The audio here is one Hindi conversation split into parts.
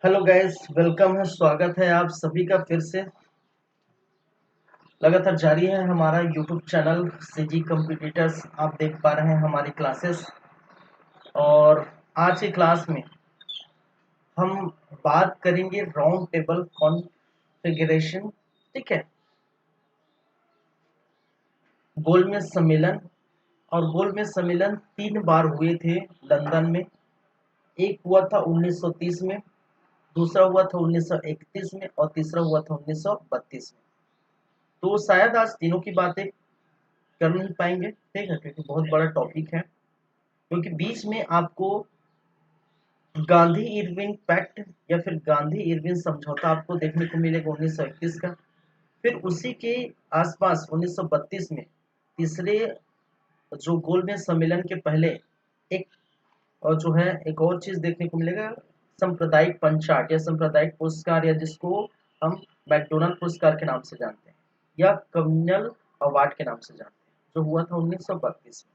हेलो गाइस, वेलकम है। स्वागत है आप सभी का फिर से। लगातार जारी है हमारा यूट्यूब चैनल सीजी कॉम्पिटिटर्स। आप देख पा रहे हैं हमारी क्लासेस। और आज की क्लास में हम बात करेंगे राउंड टेबल कॉन्फ़िगरेशन। ठीक है, गोलमेज सम्मेलन। और गोलमेज सम्मेलन 3 बार हुए थे लंदन में। एक हुआ था 1930 में, दूसरा हुआ था 1931 में और तीसरा हुआ था 1932 में। तो शायद आज तीनों की बातें कर नहीं पाएंगे, ठीक है, क्योंकि बहुत बड़ा टॉपिक है। क्योंकि बीच में आपको गांधी इरविन पैक्ट या फिर गांधी इरविन समझौता आपको देखने को मिलेगा 1931 का। फिर उसी के आसपास 1932 में तीसरे जो गोलमेज सम्मेलन के पहले एक और जो है एक और चीज देखने को मिलेगा, सांप्रदायिक पंचाट या सांप्रदायिक पुरस्कार, या जिसको हम मैकडोनल्ड पुरस्कार के नाम से जानते हैं या कम्युनल अवार्ड के नाम से जानते हैं, जो हुआ था 1932 में।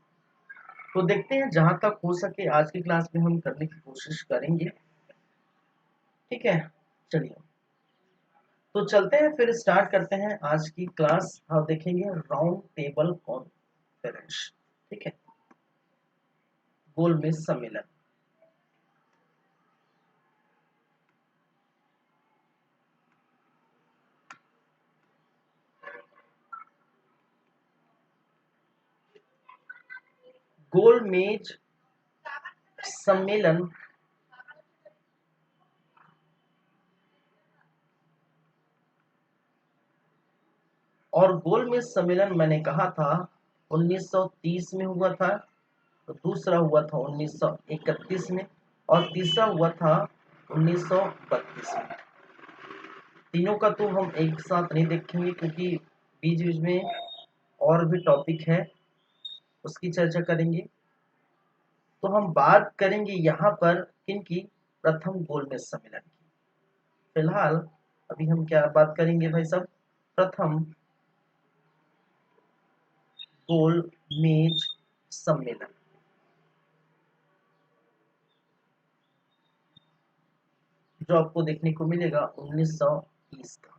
तो देखते हैं, जहां तक हो सके आज की क्लास में हम करने की कोशिश करेंगे। ठीक है, चलिए तो चलते हैं, फिर स्टार्ट करते हैं आज की क्लास। हम देखेंगे राउंड टेबल कॉन्फ्रेंस। ठीक है, गोलमेज सम्मेलन। गोलमेज सम्मेलन और गोलमेज सम्मेलन मैंने कहा था 1930 में हुआ था, तो दूसरा हुआ था 1931 में और तीसरा हुआ था 1932 में। तीनों का तो हम एक साथ नहीं देखेंगे, क्योंकि बीच बीच में और भी टॉपिक है, उसकी चर्चा करेंगे। तो हम बात करेंगे यहाँ पर किनकी, प्रथम गोलमेज सम्मेलन की। फिलहाल अभी हम क्या बात करेंगे भाई साहब, प्रथम गोलमेज सम्मेलन, जो आपको देखने को मिलेगा 1930 का।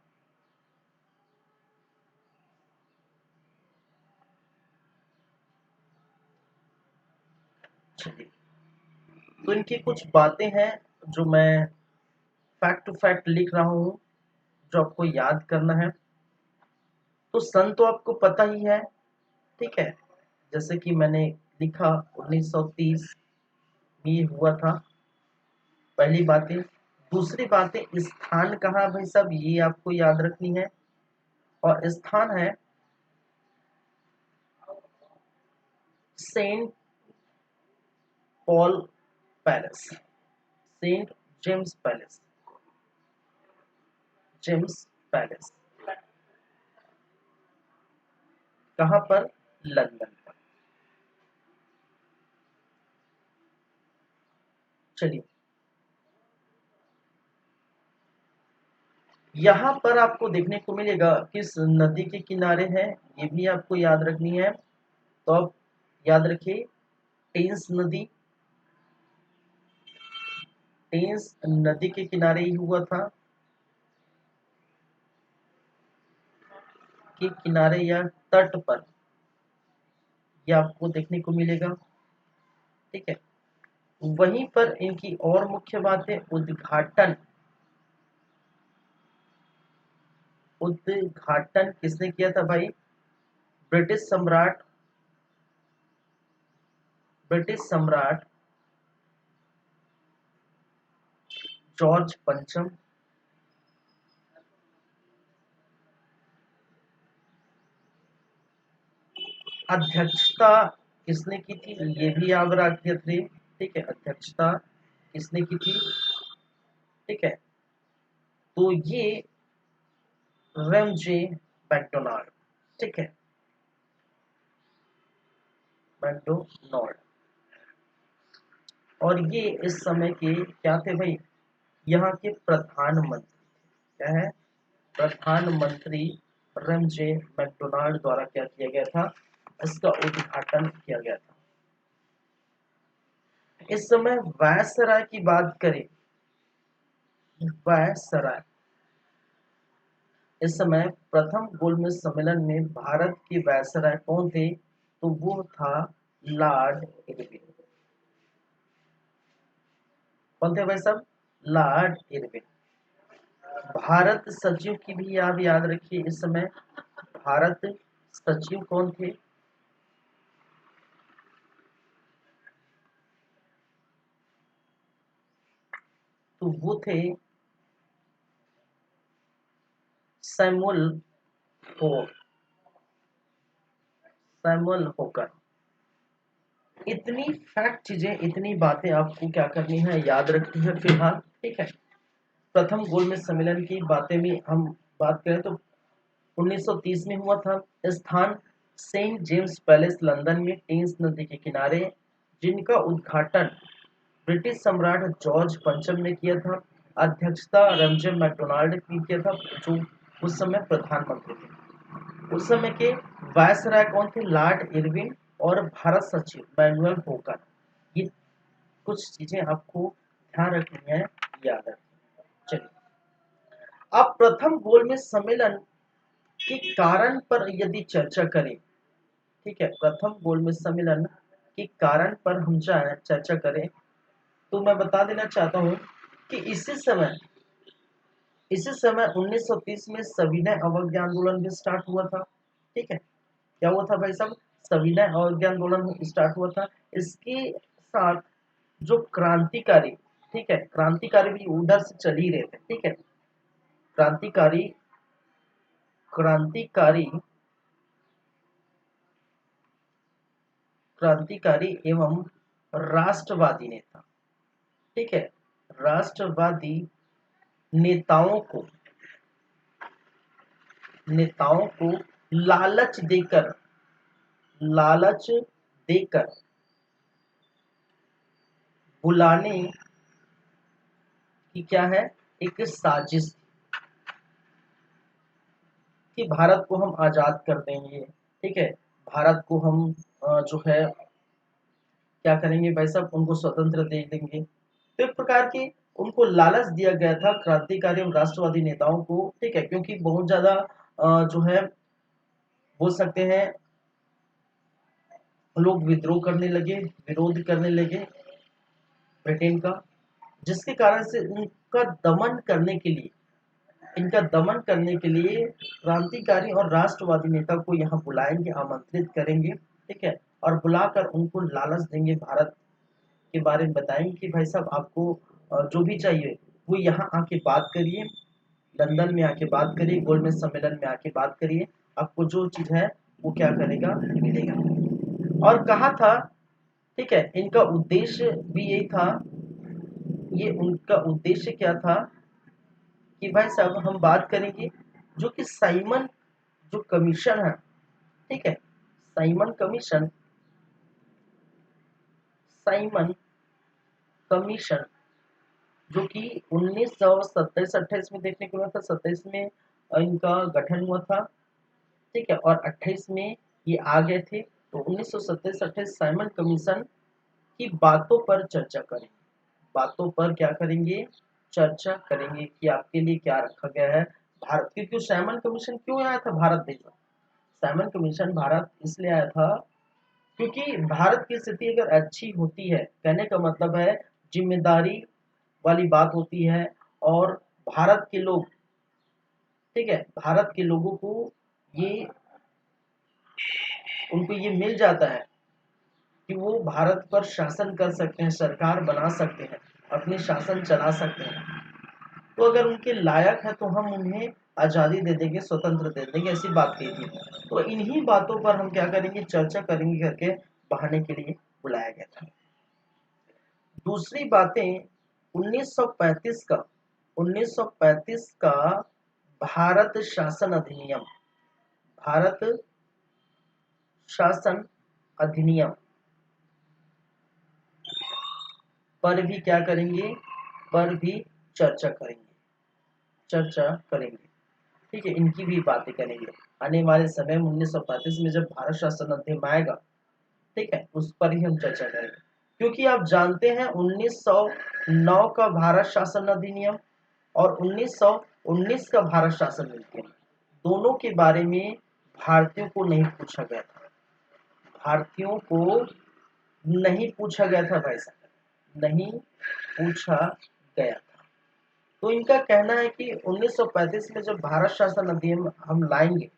चलिए, तो इनकी कुछ बातें हैं जो मैं फैक्ट टू फैक्ट लिख रहा हूँ, जो आपको याद करना है। तो सन तो आपको पता ही है, ठीक है, जैसे कि मैंने लिखा 1930 में ये हुआ था। पहली बातें। दूसरी बातें, स्थान कहाँ भाई साहब, ये आपको याद रखनी है। और स्थान है Saint Paul palace, Saint James palace, James palace. कहाँ पर, लंदन पर। चलिए, यहाँ पर आपको देखने को मिलेगा किस नदी के किनारे है, ये भी आपको याद रखनी है। तो आप याद रखिए, टेम्स नदी, टेम्स नदी के किनारे ही हुआ था, के किनारे या तट पर, ये आपको देखने को मिलेगा। ठीक है, वहीं पर इनकी और मुख्य बात है उद्घाटन। उद्घाटन किसने किया था भाई, ब्रिटिश सम्राट, ब्रिटिश सम्राट जॉर्ज पंचम। अध्यक्षता किसने की थी, ये भी याद रखिए। ठीक है, अध्यक्षता किसने की थी। ठीक है, तो ये रेमजे मैकडोनाल्ड। ठीक है, मैकडोनाल्ड। और ये इस समय के क्या थे भाई, यहाँ के प्रधानमंत्री। क्या है, प्रधानमंत्री रेमजे मैकडोनाल्ड द्वारा क्या किया गया था, इसका उद्घाटन किया गया था। इस समय वायसराय की बात करें वायसराय। इस समय प्रथम गोलमेज सम्मेलन में भारत के वायसराय कौन थे? तो वो था लॉर्ड इरविन। कौन थे भाई साहब? Lord Irwin. भारत सचिव की भी याद रखिए। इस समय भारत सचिव कौन थे? तो वो थे सैमुअल हो सैमुअल होकर। इतनी फैक्ट चीजें, इतनी बातें आपको क्या करनी है, याद रखनी है फिलहाल। ठीक है। प्रथम गोलमेज सम्मेलन की बातें भी हम बात करें तो 1930 में हुआ था। स्थान सेंट जेम्स पैलेस लंदन में, टेम्स नदी के किनारे, जिनका उद्घाटन ब्रिटिश सम्राट जॉर्ज पंचम ने किया था। अध्यक्षता रमजे मैकडोनाल्ड ने किया था, जो उस समय प्रधानमंत्री थे। उस समय के वायसराय कौन थे? Lord Irwin. और भारत सचिव मैनुअल होकर। ये कुछ चीजें आपको ध्यान रखनी है, याद रखनी है। चलिए, अब प्रथम गोलमेज सम्मेलन के कारण पर यदि चर्चा करें, ठीक है, प्रथम गोलमेज सम्मेलन के कारण पर हम चर्चा करें, तो मैं बता देना चाहता हूं कि इसी समय 1930 में सविनय अवज्ञा आंदोलन भी स्टार्ट हुआ था। ठीक है। क्या हुआ था भाई साहब? सविनय अवज्ञा आंदोलन स्टार्ट हुआ था। इसके साथ जो क्रांतिकारी, ठीक है, क्रांतिकारी भी उधर से चल ही रहे थे। ठीक है। क्रांतिकारी क्रांतिकारी क्रांतिकारी एवं राष्ट्रवादी नेता, ठीक है, राष्ट्रवादी नेताओं को लालच देकर लालच देकर बुलाने की क्या है, एक साजिश कि भारत को हम आजाद कर देंगे। ठीक है। भारत को हम जो है क्या करेंगे भाई साहब, उनको स्वतंत्र दे देंगे। तो एक प्रकार की उनको लालच दिया गया था क्रांतिकारी एवं राष्ट्रवादी नेताओं को। ठीक है। क्योंकि बहुत ज्यादा जो है बोल सकते हैं लोग विद्रोह करने लगे, विरोध करने लगे ब्रिटेन का, जिसके कारण से इनका दमन करने के लिए क्रांतिकारी और राष्ट्रवादी नेता को यहाँ बुलाएंगे, आमंत्रित करेंगे। ठीक है। और बुलाकर उनको लालच देंगे, भारत के बारे में बताएंगे कि भाई साहब आपको जो भी चाहिए वो यहाँ आके बात करिए, लंदन में आके बात करिए, गोलमेज सम्मेलन में आके बात करिए, आपको जो चीज है वो क्या करेगा, मिलेगा। और कहा था, ठीक है, इनका उद्देश्य भी यही था। ये उनका उद्देश्य क्या था कि भाई साहब हम बात करेंगे जो कि जो कमीशन है, ठीक है, साइमन कमीशन साइमन कमीशन जो कि 1927-28 में देखने को मिला था। 27 में इनका गठन हुआ था। ठीक है। और 28 में ये आ गए थे। तो 1927-28 साइमन कमीशन की बातों पर चर्चा करेंगे। बातों पर क्या करेंगे, चर्चा करेंगे कि आपके लिए क्या रखा गया है भारत। क्योंकि साइमन कमीशन क्यों आया था भारत देश में? साइमन कमीशन भारत इसलिए आया था क्योंकि भारत की स्थिति अगर अच्छी होती है, कहने का मतलब है जिम्मेदारी वाली बात होती है, और भारत के लोग, ठीक है, भारत के लोगों को ये उनको ये मिल जाता है कि वो भारत पर शासन कर सकते हैं, सरकार बना सकते हैं, अपने शासन चला सकते हैं। तो अगर उनके लायक है तो हम उन्हें आजादी दे देंगे, स्वतंत्र दे देंगे, ऐसी बात कही थी। तो इन्हीं बातों पर हम क्या करेंगे, चर्चा करेंगे करके बहाने के लिए बुलाया गया था। दूसरी बातें 1935 का 1935 का भारत शासन अधिनियम, भारत शासन अधिनियम पर भी क्या करेंगे, पर भी चर्चा करेंगे, चर्चा करेंगे। ठीक है। इनकी भी बातें करेंगे आने वाले समय में। 1935 में जब भारत शासन अधिनियम आएगा, ठीक है, उस पर ही हम चर्चा करेंगे। क्योंकि आप जानते हैं 1909 का भारत शासन अधिनियम और 1919 का भारत शासन अधिनियम, दोनों के बारे में भारतीयों को नहीं पूछा गया था। भारतीयों को नहीं पूछा गया था भाई साहब, नहीं पूछा गया था। तो इनका कहना है कि 1935 में जब भारत शासन अधिनियम हम लाएंगे,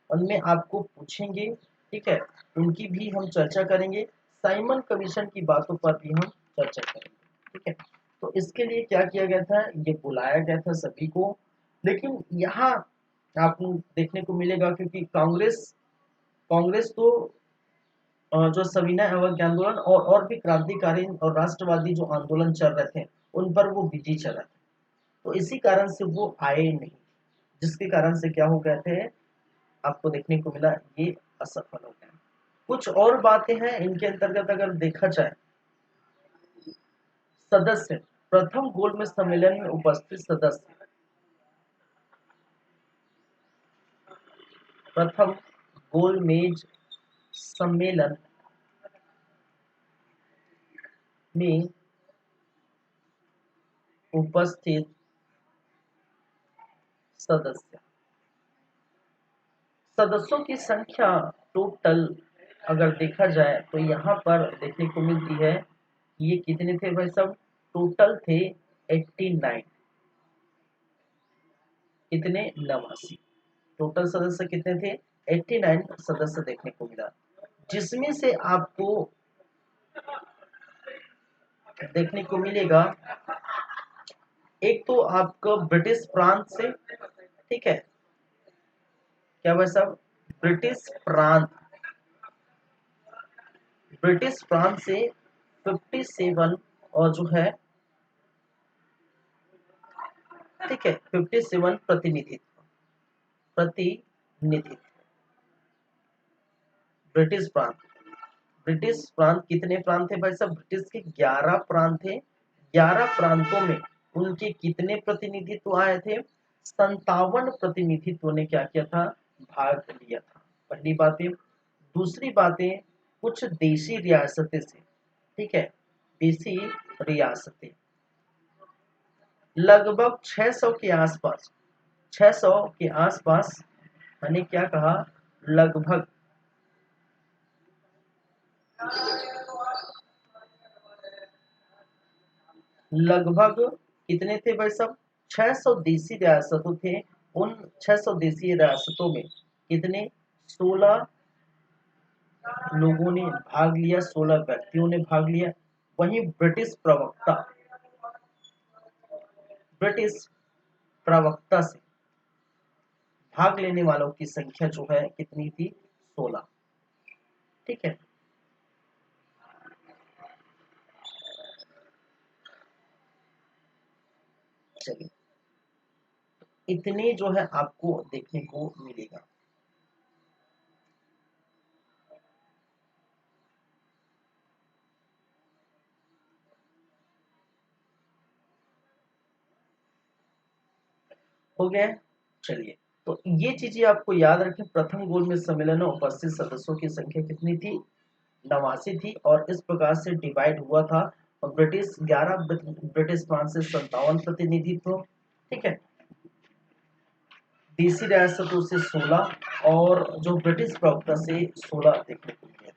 उनमें आपको पूछेंगे, ठीक है, उनकी भी हम चर्चा करेंगे, साइमन कमीशन की बातों पर भी हम चर्चा करेंगे, ठीक है। तो इसके लिए क्या किया गया था, ये बुलाया गया था सभी को। लेकिन यहाँ आपको देखने को मिलेगा, क्योंकि कांग्रेस कांग्रेस तो जो सविनय अवज्ञा आंदोलन और भी क्रांतिकारी और राष्ट्रवादी जो आंदोलन चल रहे थे, उन पर वो बिजी चला था, तो इसी कारण से वो आए नहीं, जिसके कारण से क्या हो गए थे, आपको देखने को मिला ये असफल हो गया। कुछ और बातें हैं इनके अंतर्गत अगर देखा जाए, सदस्य, प्रथम गोलमेज सम्मेलन में उपस्थित सदस्य, प्रथम गोलमेज सम्मेलन में उपस्थित सदस्य, सदस्यों की संख्या टोटल अगर देखा जाए तो यहाँ पर देखने को मिलती है, ये कितने थे भाई सब, टोटल थे 89, कितने, 89, टोटल सदस्य कितने थे, 89 सदस्य देखने को मिला, जिसमें से आपको देखने को मिलेगा, एक तो आपका ब्रिटिश प्रांत से, ठीक है, क्या भाई साहब, ब्रिटिश प्रांत से 57 और जो है, ठीक है, 57 प्रतिनिधित्व ब्रिटिश प्रांत कितने प्रांत थे भाई साहब, ब्रिटिश के 11 प्रांत थे, 11 प्रांतों में उनके कितने प्रतिनिधित्व आए थे, 57 प्रतिनिधित्व ने क्या किया था, भाग लिया था। पहली बातें। दूसरी बातें, कुछ देशी रियासतें से, ठीक है, देशी रियासतें लगभग 600 के आसपास, 600 के आसपास, मैंने क्या कहा, लगभग कितने थे भाई साहब, 600 देशी रियासतों थे। उन 600 देशी रियासतों में कितने, 16 लोगों ने भाग लिया, 16 व्यक्तियों ने भाग लिया। वहीं ब्रिटिश प्रवक्ता से भाग लेने वालों की संख्या जो है कितनी थी, 16, ठीक है। चलिए, इतने जो है आपको देखने को मिलेगा। हो गया। चलिए, तो ये चीजें आपको याद रखें, प्रथम गोलमेज सम्मेलन में उपस्थित सदस्यों की संख्या कितनी थी, 89 थी, और इस प्रकार से डिवाइड हुआ था। और ब्रिटिश 11, ब्रिटिश फ्रांस से 57 प्रतिनिधित्व, ठीक है, देशी रियासतों से 16, और जो ब्रिटिश प्रवक्ता से 16 देखने को मिला था।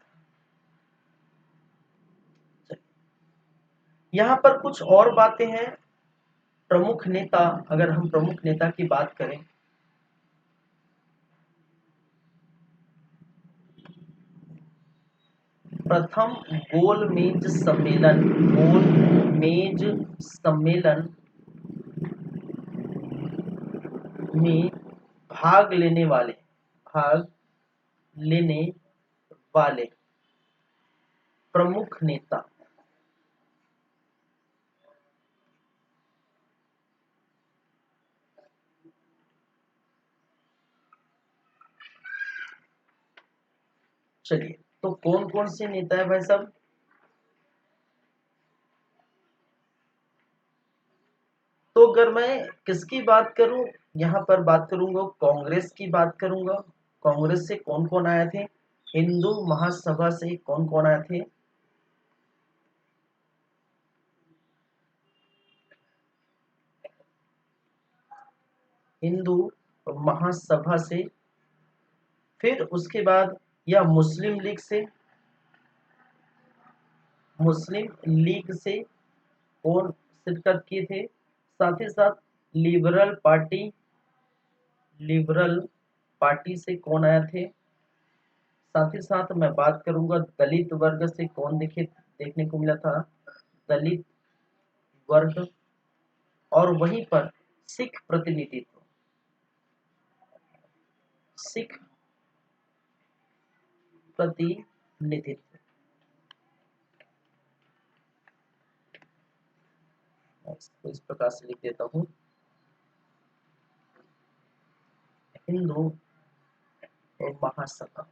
यहाँ पर कुछ और बातें हैं। प्रमुख नेता, अगर हम प्रमुख नेता की बात करें, प्रथम गोलमेज सम्मेलन में भाग लेने वाले प्रमुख नेता, चलिए, तो कौन कौन से नेता है भाई साहब, तो अगर मैं किसकी बात करूं, यहाँ पर बात करूंगा, कांग्रेस की बात करूंगा। कांग्रेस से कौन कौन आए थे, हिंदू महासभा से कौन कौन आए थे, हिंदू महासभा से, फिर उसके बाद यह मुस्लिम लीग से, मुस्लिम लीग से और शिरकत किए थे। साथ ही साथ लिबरल पार्टी, लिबरल पार्टी से कौन आए थे। साथ ही साथ मैं बात करूंगा दलित वर्ग से कौन देखने को मिला था, दलित वर्ग। और वहीं पर सिख प्रतिनिधित्व, सिख प्रतिनिधित्व, इसको इस प्रकार से लिख देता हूं, हिंदू महासभा।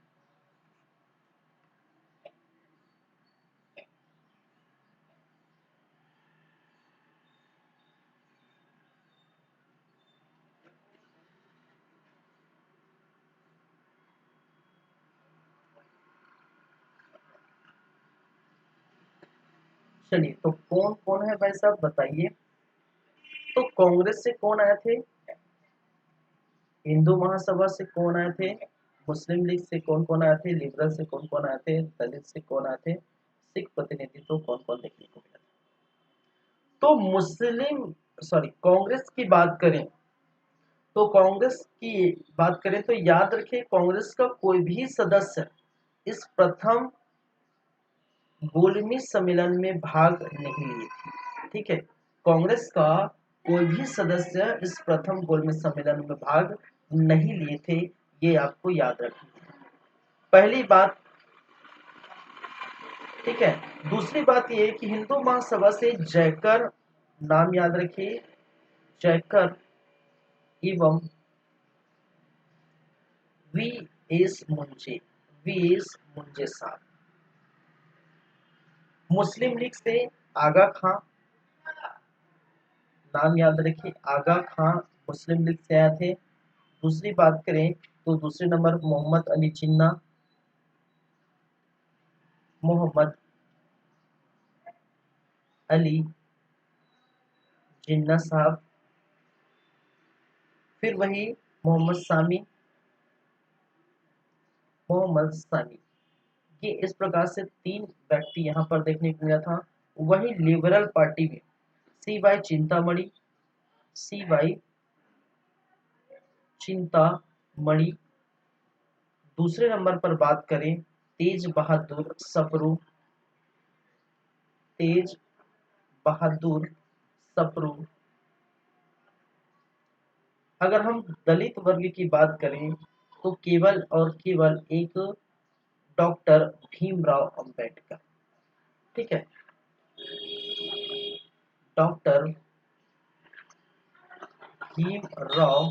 चलिए, तो कौन कौन है भाई साहब बताइए। तो कांग्रेस से कौन आए थे, हिंदू महासभा से कौन आए थे, मुस्लिम लीग से कौन कौन आए थे, लिबरल से कौन कौन आए थे, दलित से कौन आए थे, सिख प्रतिनिधित्व कौन कौन देखने को मिला। तो मुस्लिम सॉरी कांग्रेस की बात करें, तो कांग्रेस की बात करें तो याद रखिए कांग्रेस का कोई भी सदस्य इस प्रथम गोलमेज सम्मेलन में भाग नहीं लिए थे। ठीक है, कांग्रेस का कोई भी सदस्य इस प्रथम गोलमेज सम्मेलन में भाग नहीं लिए थे, ये आपको याद रखना है, पहली बात। ठीक है, दूसरी बात ये कि हिंदू महासभा से जयकर, नाम याद रखिए, जयकर एवं V S Munje, V S Munje साहब। मुस्लिम लीग से आगा खां, नाम याद रखिए, आगा खां मुस्लिम लीग से आए थे। दूसरी बात करें तो दूसरे नंबर मोहम्मद अली जिन्ना, मोहम्मद अली जिन्ना साहब। फिर वही मोहम्मद सामी, मोहम्मद सामी। ये इस प्रकार से तीन व्यक्ति यहाँ पर देखने को मिला था। वही लिबरल पार्टी में सी वाई चिंतामणि, सी वाई चिंतामणि। दूसरे नंबर पर बात करें तेज बहादुर सप्रू, तेज बहादुर सप्रू। अगर हम दलित वर्ग की बात करें तो केवल और केवल एक डॉक्टर भीमराव अंबेडकर। ठीक है, डॉक्टर भीमराव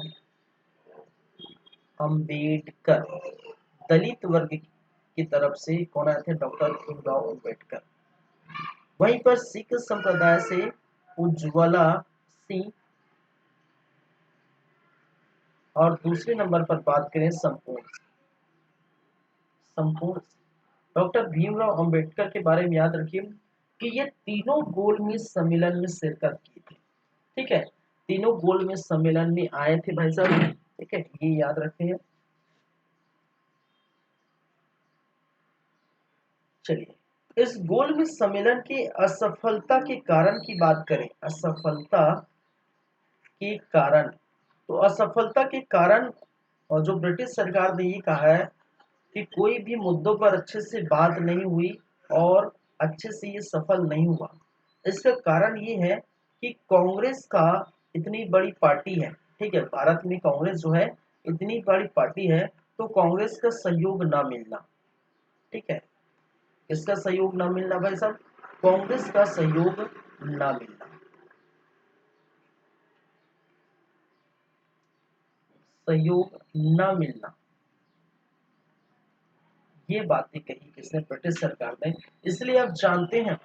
अंबेडकर, दलित वर्ग की तरफ से कौन आए थे, डॉक्टर भीमराव अंबेडकर। वहीं पर सिख संप्रदाय से उज्ज्वला सिंह। और दूसरे नंबर पर बात करें संपूर्ण, संपूर्ण डॉक्टर भीमराव अंबेडकर के बारे में याद रखिए कि ये तीनों गोलमेज सम्मेलन में शिरकत की थी। ठीक है, तीनों गोलमेज सम्मेलन में आए थे भाई साहब। ठीक है, ये याद रखें। चलिए, इस गोलमेज सम्मेलन की असफलता के कारण की बात करें, असफलता के कारण, तो असफलता के कारण और जो ब्रिटिश सरकार ने ये कहा है कि कोई भी मुद्दों पर अच्छे से बात नहीं हुई और अच्छे से ये सफल नहीं हुआ। इसका कारण ये है कि कांग्रेस का इतनी बड़ी पार्टी है। ठीक है, भारत में कांग्रेस जो है इतनी बड़ी पार्टी है, तो कांग्रेस का सहयोग ना मिलना। ठीक है, इसका सहयोग ना मिलना भाई साहब, कांग्रेस का सहयोग ना मिलना, सहयोग ना मिलना, ये बातें कही किसने, ब्रिटिश सरकार ने। इसलिए आप जानते हैं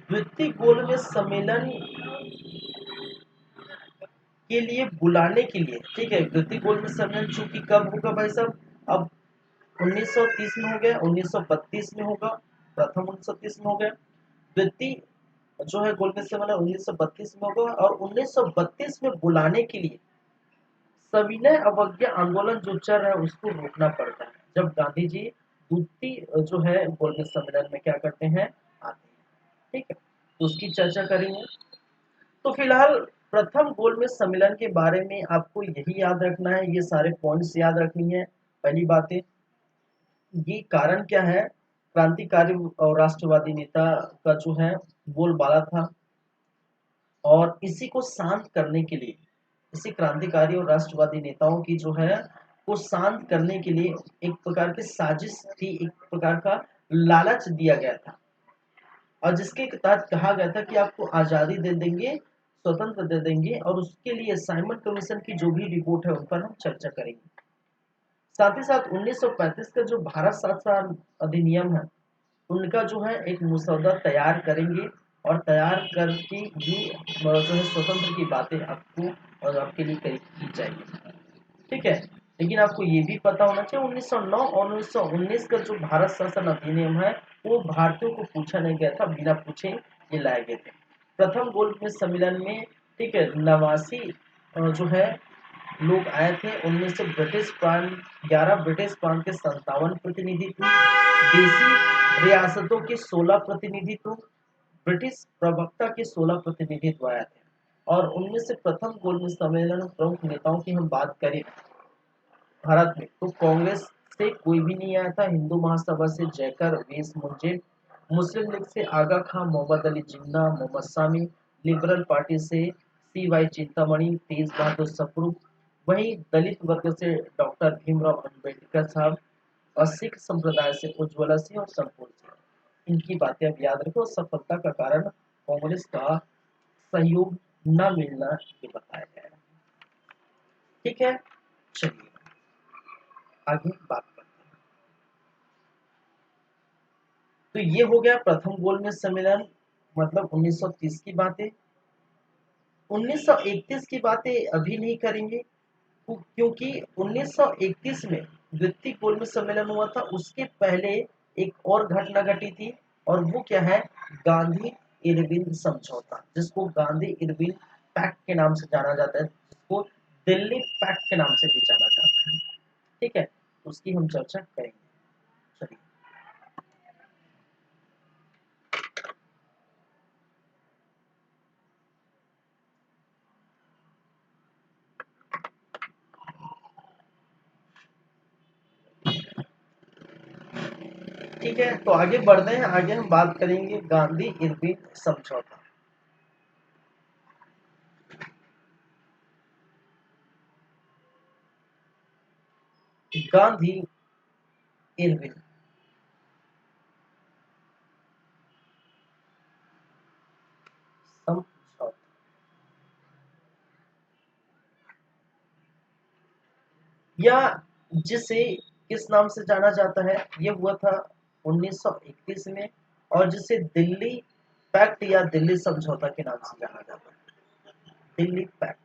द्वितीय गोलमेज सम्मेलन के लिए बुलाने के लिए, ठीक है, द्वितीय गोलमेज सम्मेलन चूंकि कब होगा भाई साहब, अब 1930 में हो गया, 1932 में होगा, प्रथम 1930 में हो गया, द्वितीय जो है गोलमेज सम्मेलन 1932 में होगा। और 1932 में बुलाने के लिए सविनय अवज्ञा आंदोलन जो चल रहा है उसको रोकना पड़ता है, जब गांधी जी दूसरी जो है गोलमेज सम्मेलन में क्या करते हैं, आते हैं। ठीक है, तो उसकी चर्चा करेंगे। तो फिलहाल प्रथम गोलमेज सम्मेलन के बारे में आपको यही याद रखना है, ये सारे पॉइंट्स याद रखनी है। पहली बात है, ये कारण क्या है, क्रांतिकारी और राष्ट्रवादी नेता का जो है बोलबाला था, और इसी को शांत करने के लिए, इसी क्रांतिकारी और राष्ट्रवादी नेताओं की जो है को शांत करने के लिए एक प्रकार की साजिश थी, एक प्रकार का लालच दिया गया था, और जिसके तहत कहा गया था कि आपको आज़ादी दे देंगे, स्वतंत्र दे देंगे, और उसके लिए साइमन कमीशन की जो भी रिपोर्ट है उन पर हम चर्चा करेंगे। साथ ही साथ 1935 का जो भारत शासन अधिनियम है, उनका जो है एक मसौदा तैयार करेंगे, और तैयार करके भी जो है स्वतंत्र की बातें आपको और आपके लिए की जाएगी। ठीक है, लेकिन आपको ये भी पता होना चाहिए 1909 और 1919 का जो भारत शासन अधिनियम है वो भारतीयों को पूछा नहीं गया था, बिना पूछे ये लाए गए थे। प्रथम गोलमेज सम्मेलन में, ठीक है, 89 जो है लोग आए थे, उनमें से ब्रिटिश प्रांत 11 ब्रिटिश प्रांत के 57 प्रतिनिधित्व, देशी रियासतों के 16 प्रतिनिधित्व, ब्रिटिश प्रवक्ता के 16 प्रतिनिधित्व आए थे। और उनमें से प्रथम गोलमेज सम्मेलन प्रमुख नेताओं की हम बात करें भारत में, तो कांग्रेस से कोई भी नहीं आया था, हिंदू महासभा से जयकर वेस मुंजे, मुस्लिम लीग से आगा खां, मोहम्मद अली जिन्ना, मोहम्मद सामी, लिबरल पार्टी से सी वाई चिंतामणि, तेज बहादुर सप्रू, वहीं दलित वर्ग से डॉक्टर भीमराव अंबेडकर साहब, और सिख संप्रदाय से उज्ज्वला सिंह और संपूर्ण सिंह। इनकी बातें अब याद रखो। सफलता का कारण कांग्रेस का सहयोग न मिलना ये बताया गया है। ठीक है, चलिए आगे बात करते हैं। तो ये हो गया प्रथम गोलमेज सम्मेलन, मतलब 1930 की बातें। 1931 की बातें अभी नहीं करेंगे, क्योंकि 1931 में द्वितीय गोलमेज सम्मेलन हुआ था, उसके पहले एक और घटना घटी थी, और वो क्या है, गांधी इरविन समझौता, जिसको गांधी इरविन पैक्ट के नाम से जाना जाता है, जिसको दिल्ली पैक्ट के नाम से भी जाना जाता है। ठीक है, उसकी हम चर्चा करेंगे। चलिए, ठीक है, तो आगे बढ़ते हैं। आगे हम बात करेंगे गांधी इरविन समझौता। गांधी इरविन समझौता, या जिसे किस नाम से जाना जाता है, ये हुआ था 1931 में, और जिसे दिल्ली पैक्ट या दिल्ली समझौता के नाम से जाना जाता है, दिल्ली पैक्ट।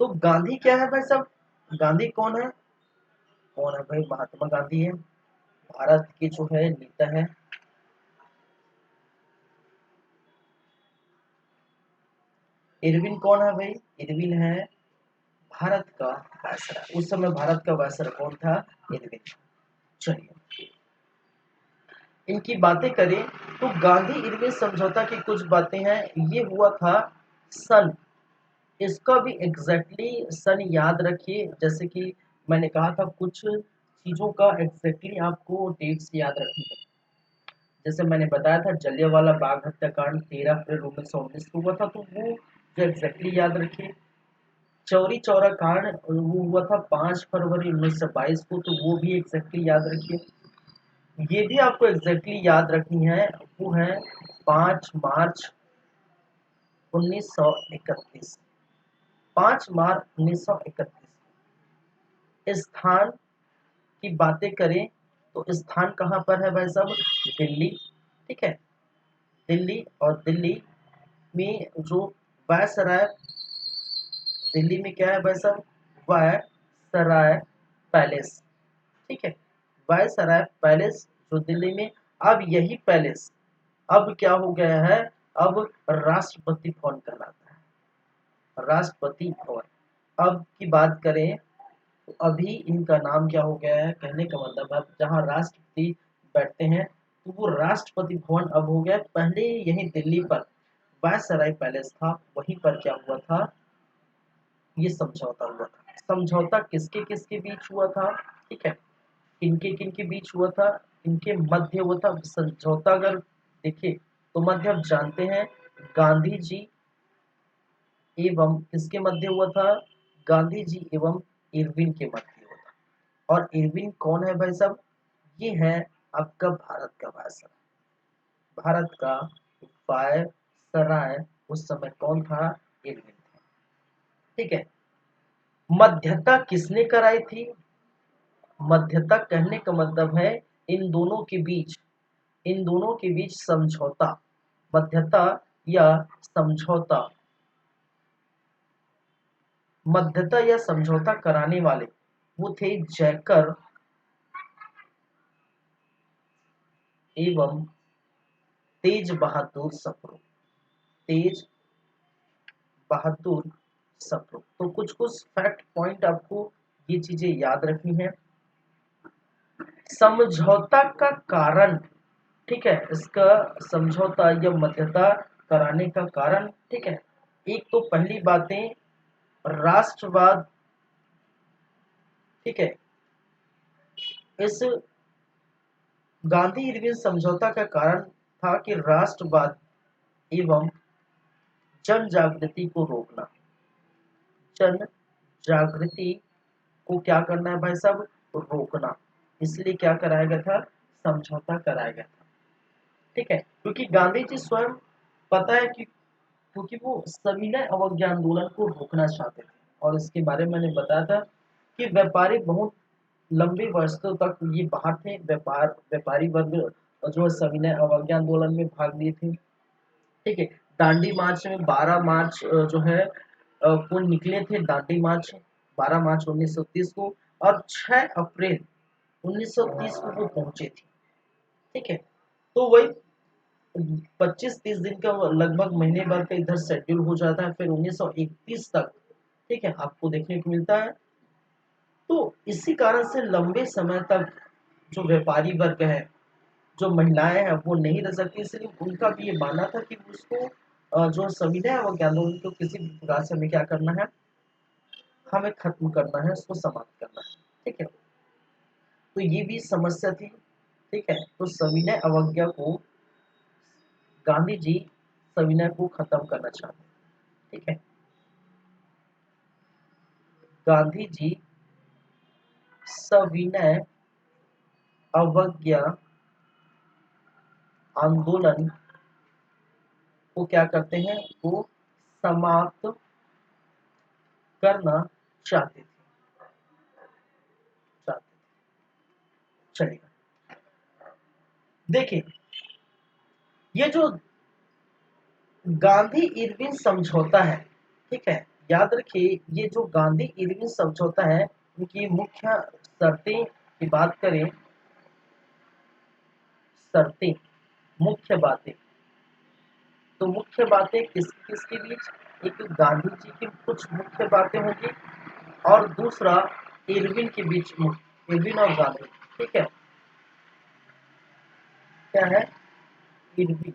तो गांधी क्या है भाई साहब, गांधी कौन है, कौन है भाई, महात्मा गांधी है, भारत के जो है नेता है। इरविन कौन है भाई, इरविन है भारत का वायसराय। उस समय भारत का वायसराय कौन था, इरविन। चलिए, इनकी बातें करें तो गांधी इरविन समझौता की कुछ बातें हैं। ये हुआ था सन, इसका भी एग्जैक्टली सन याद रखिए, जैसे कि मैंने कहा था कुछ चीजों का एग्जैक्टली आपको डेट्स याद रखनी है। जैसे मैंने बताया था जलियांवाला बाग हत्याकांड 13 अप्रैल 1919 को हुआ था, तो वो जो एग्जैक्टली याद रखिए। चौरी चौरा कांड वो हुआ था 5 फरवरी 1922 को, तो वो भी एग्जैक्टली याद रखिए। ये भी आपको एग्जैक्टली याद रखनी है, वो है 5 मार्च 1931। 5 मार्च 1931। स्थान की बातें करें तो स्थान कहाँ पर है भाई साहब, दिल्ली। ठीक है, दिल्ली, और दिल्ली में जो वायसराय, दिल्ली में क्या है भाई साहब, वायसराय पैलेस। ठीक है, वायसराय पैलेस जो दिल्ली में, अब यही पैलेस अब क्या हो गया है, अब राष्ट्रपति भवन कहलाता है, राष्ट्रपति भवन। अब की बात करें तो अभी इनका नाम क्या हो गया है, कहने का मतलब अब जहाँ राष्ट्रपति बैठते हैं तो वो राष्ट्रपति भवन अब हो गया। पहले यही दिल्ली पर वायसराय पैलेस था, वहीं पर क्या हुआ था, ये समझौता हुआ था। समझौता किसके किसके बीच हुआ था, ठीक है, किनके बीच हुआ था, इनके मध्य हुआ था समझौता। अगर देखिए तो मध्य आप जानते हैं गांधी जी एवं किसके मध्य हुआ था, गांधी जी एवं इरविन के मध्य हुआ था। और इरविन कौन है भाई साहब, ये है आपका भारत का वायसराय, भारत का वायसराय उस समय कौन था, इरविन था, ठीक है। मध्यता किसने कराई थी, मध्यता कहने का मतलब है इन दोनों के बीच, इन दोनों के बीच समझौता, मध्यता या समझौता, मध्यता या समझौता कराने वाले वो थे जयकर एवं तेज बहादुर सप्रू, तेज बहादुर सप्रू। तो कुछ कुछ फैक्ट पॉइंट आपको ये चीजें याद रखनी है। समझौता का कारण, ठीक है, इसका समझौता या मध्यता कराने का कारण, ठीक है, एक तो पहली बातें राष्ट्रवाद, ठीक है, इस गांधी इरविन समझौता का कारण था कि राष्ट्रवाद एवं जन जागृति को रोकना, जन जागृति को क्या करना है भाई साहब, रोकना, इसलिए क्या कराया गया था, समझौता कराया गया था, ठीक है। क्योंकि गांधी जी स्वयं पता है कि क्योंकि वो सविनय अवज्ञा आंदोलन को रोकना चाहते थे, और इसके बारे में मैंने बताया था कि व्यापारी बहुत लंबे वर्षों तक ये बाहर थे, व्यापारी वर्ग जो है सविनय अवज्ञा आंदोलन में भाग लिए थे, ठीक है। दांडी मार्च में 12 मार्च जो है को निकले थे, दांडी मार्च 12 मार्च 1930 को, और 6 अप्रैल 1930 को वो पहुंचे थे, ठीक है। तो वही 25-30 दिन का लगभग महीने भर का इधर शेड्यूल हो जाता है, फिर 1931 तक, ठीक है, आपको देखने को मिलता है। तो इसी कारण से लंबे समय तक जो व्यापारी वर्ग है, जो महिलाएं हैं वो नहीं रह सकती, इसलिए उनका भी ये मानना था कि उसको जो सविनय अवज्ञान को किसी भी प्रकार से हमें क्या करना है, हमें खत्म करना है, उसको समाप्त करना है, ठीक है। तो ये भी समस्या थी, ठीक है। तो सविनय अवज्ञा को गांधी जी सविनय को खत्म करना चाहते, ठीक है। गांधी जी सविनय अवज्ञा आंदोलन को क्या करते हैं, वो समाप्त करना चाहते थे, चाहते थे। चलिए देखिए, ये जो गांधी इरविन समझौता है, ठीक है, याद रखिए ये जो गांधी इरविन समझौता है उनकी मुख्य शर्तें की बात करें, शर्तें, मुख्य बातें, तो मुख्य बातें किस किसके बीच, एक गांधी जी की कुछ मुख्य बातें होंगी, और दूसरा इरविन के बीच, इरविन और गांधी, ठीक है, क्या है, इरविन,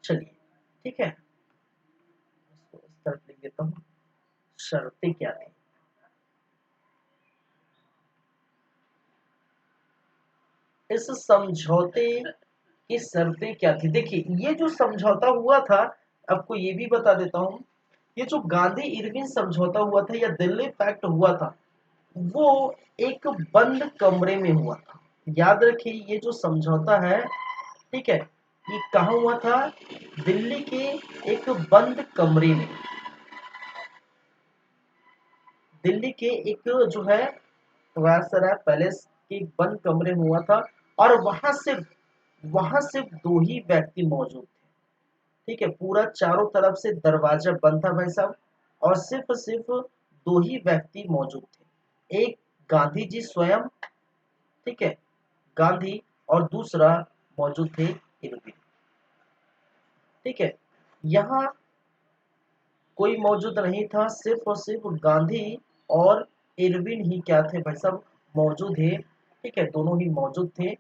चलिए, ठीक है, इसको इस तरफ लिख देता हूँ, शर्तें क्या थी, इस समझौते की शर्तें क्या थी। देखिए ये जो समझौता हुआ था, आपको ये भी बता देता हूँ, ये जो गांधी इरविन समझौता हुआ था या दिल्ली पैक्ट हुआ था, वो एक बंद कमरे में हुआ था, याद रखिए ये जो समझौता है, ठीक है, ये कहाँ हुआ था? दिल्ली के एक बंद कमरे में, दिल्ली के एक जो है वायसराय पैलेस के एक बंद कमरे में हुआ था, और वहां सिर्फ दो ही व्यक्ति मौजूद थे, ठीक है, पूरा चारों तरफ से दरवाजा बंद था भाई साहब, और सिर्फ सिर्फ दो ही व्यक्ति मौजूद थे, एक गांधी जी स्वयं, ठीक है, गांधी, और दूसरा मौजूद थे इरविन, ठीक है। यहाँ कोई मौजूद नहीं था, सिर्फ और सिर्फ गांधी और इरविन ही क्या थे भाई साहब, मौजूद है, ठीक है, दोनों ही मौजूद थे।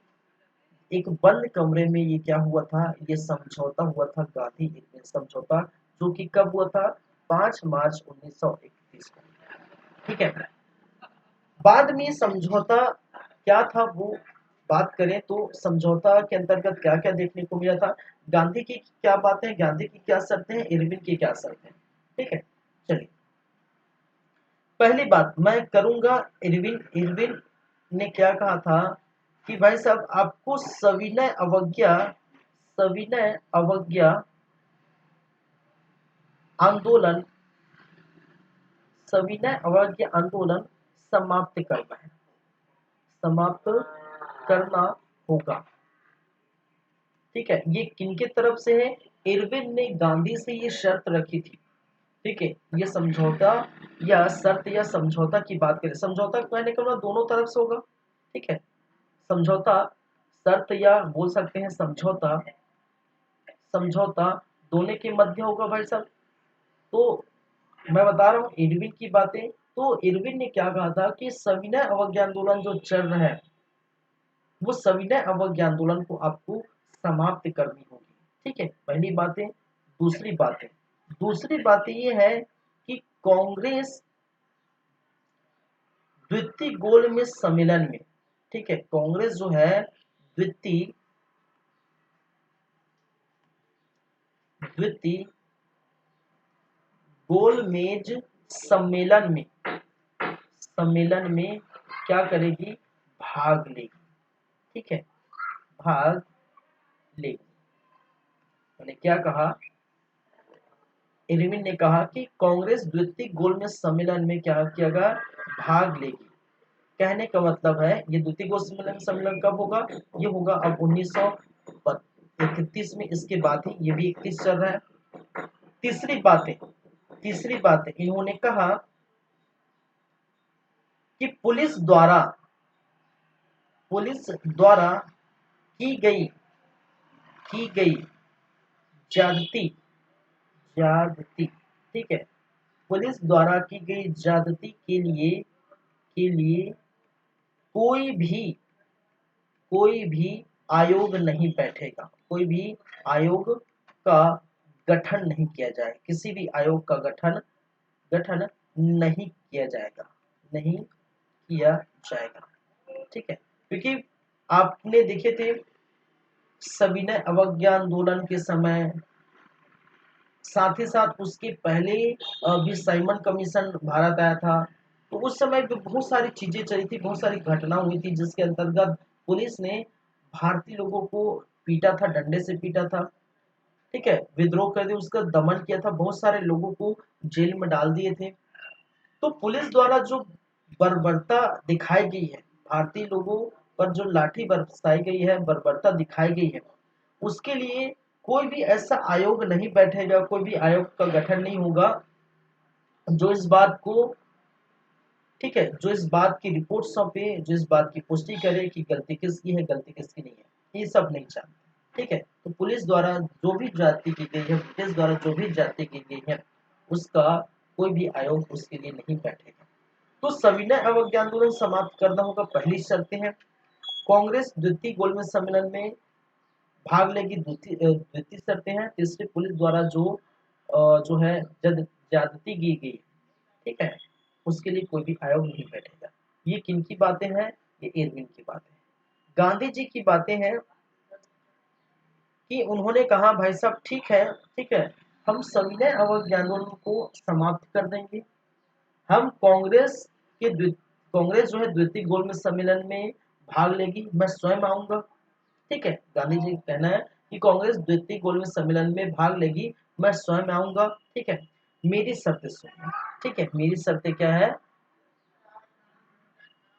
एक बंद कमरे में ये क्या हुआ था, ये समझौता हुआ था, गांधी इरविन समझौता, जो कि कब हुआ था? 5 मार्च 1931 को, ठीक है। बाद में समझौता क्या था वो बात करें तो समझौता के अंतर्गत क्या क्या देखने को मिला था, गांधी की क्या बातें, गांधी की क्या शर्तें हैं, इरविन की क्या शर्तें हैं, ठीक है। चलिए, पहली बात मैं करूंगा, इरविन इरविन ने क्या कहा था कि भाई साहब आपको सविनय अवज्ञा आंदोलन सविनय अवज्ञा आंदोलन समाप्त करना है, समाप्त करना होगा, ठीक है। ये किनके तरफ से है? इरविन ने गांधी से ये शर्त रखी थी, ठीक है। ये समझौता या शर्त या समझौता की बात करें, समझौता कहने का मतलब दोनों तरफ से होगा, ठीक है। समझौता, शर्त या बोल सकते हैं समझौता, समझौता दोनों के मध्य होगा भाई साहब। तो मैं बता रहा हूँ इरविन की बातें, तो इरविन ने क्या कहा था कि सविनय अवज्ञा आंदोलन जो चल रहा है, वो सविनय अवज्ञा आंदोलन को आपको समाप्त करनी होगी, ठीक है, पहली बात है। दूसरी बात ये है कि कांग्रेस द्वितीय गोल में सम्मेलन में, ठीक है, कांग्रेस जो है द्वितीय द्वितीय गोलमेज सम्मेलन में क्या करेगी? भाग लेगी, ठीक है, भाग लेगी। मैंने क्या कहा? इरविन ने कहा कि कांग्रेस द्वितीय गोलमेज सम्मेलन में क्या किया, भाग लेगी। कहने का मतलब है ये द्वितीय गोल सम्मेलन कब होगा? ये होगा अब 1931 में, इसके बाद ही, ये भी 31 चल रहा है। तीसरी बात है इन्होंने कहा कि पुलिस द्वारा की गई ज्यादती ज्यादती ठीक है, पुलिस द्वारा की गई ज्यादती के लिए कोई भी आयोग नहीं बैठेगा, कोई भी आयोग का गठन नहीं किया जाए, किसी भी आयोग का गठन नहीं किया जाएगा, ठीक है। क्योंकि आपने देखे थे सविनय अवज्ञा आंदोलन के समय, साथ ही साथ उसके पहले भी साइमन कमीशन भारत आया था, तो उस समय भी बहुत सारी चीजें चली थी, बहुत सारी घटना हुई थी, जिसके अंतर्गत पुलिस ने भारतीय लोगों को पीटा था, डंडे से पीटा था, ठीक है, विद्रोह कर दिया, उसका दमन किया था, बहुत सारे लोगों को जेल में डाल दिए थे। तो पुलिस द्वारा जो बर्बरता दिखाई गई है, भारतीय लोगों पर जो लाठी बरसाई गई है, बर्बरता दिखाई गई है, उसके लिए कोई भी ऐसा आयोग नहीं बैठेगा, कोई भी आयोग का गठन नहीं होगा जो इस बात को, ठीक है, जो इस बात की रिपोर्ट सौंपे, जो इस बात की पुष्टि करे कि गलती किसकी है, गलती किसकी नहीं है, ये सब नहीं चाहते, ठीक है। तो पुलिस द्वारा जो भी जाति की गई है, पुलिस द्वारा जो भी जाति की गई है, उसका कोई भी आयोग उसके लिए नहीं बैठेगा। तो सविनय अवज्ञा आंदोलन समाप्त करना होगा, पहली शर्तें हैं। कांग्रेस द्वितीय गोलमेज सम्मेलन में भाग लेगी, द्वितीय शर्तें हैं। तीसरी, पुलिस द्वारा जो है ज्यादती की गई, ठीक है, उसके लिए कोई भी आयोग नहीं बैठेगा। ये किनकी बातें हैं? ये इरविन की बातें हैं। गांधी जी की बातें हैं कि उन्होंने कहा भाई साहब ठीक है, हम सविनय अवज्ञा आंदोलन को समाप्त कर देंगे, हम कांग्रेस जो है द्वितीय गोलमेज सम्मेलन में भाग लेगी, मैं स्वयं आऊंगा। ठीक है, गांधी जी का कहना है कि कांग्रेस द्वितीय गोलमेज सम्मेलन में भाग लेगी, मैं स्वयं आऊंगा। ठीक है, मेरी शर्तें सुनिए। ठीक है, मेरी शर्तें क्या है?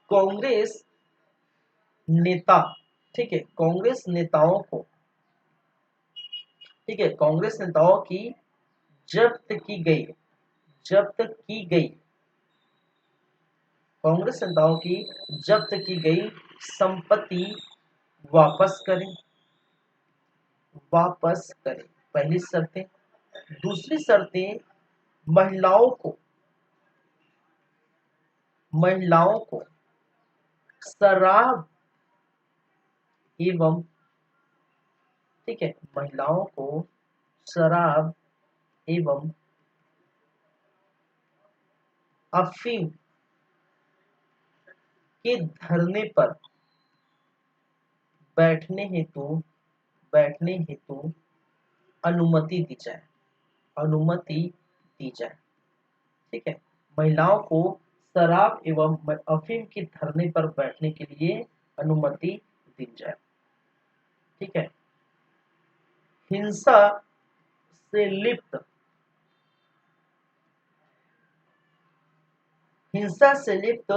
कांग्रेस नेता, ठीक है, कांग्रेस नेताओं को, ठीक है, कांग्रेस नेताओं की जब्त की गई, जब्त की गई, कांग्रेस नेताओं की जब्त की गई संपत्ति वापस करें, वापस करें, पहली शर्तें। दूसरी शर्तें, महिलाओं को, महिलाओं को शराब एवं, ठीक है, महिलाओं को शराब एवं अफीम के धरने पर बैठने हेतु, बैठने हेतु अनुमति दी जाए, अनुमति दी जाए। ठीक है, महिलाओं को शराब एवं अफीम के धरने पर बैठने के लिए अनुमति दी जाए। ठीक है, हिंसा से लिप्त, हिंसा से लिप्त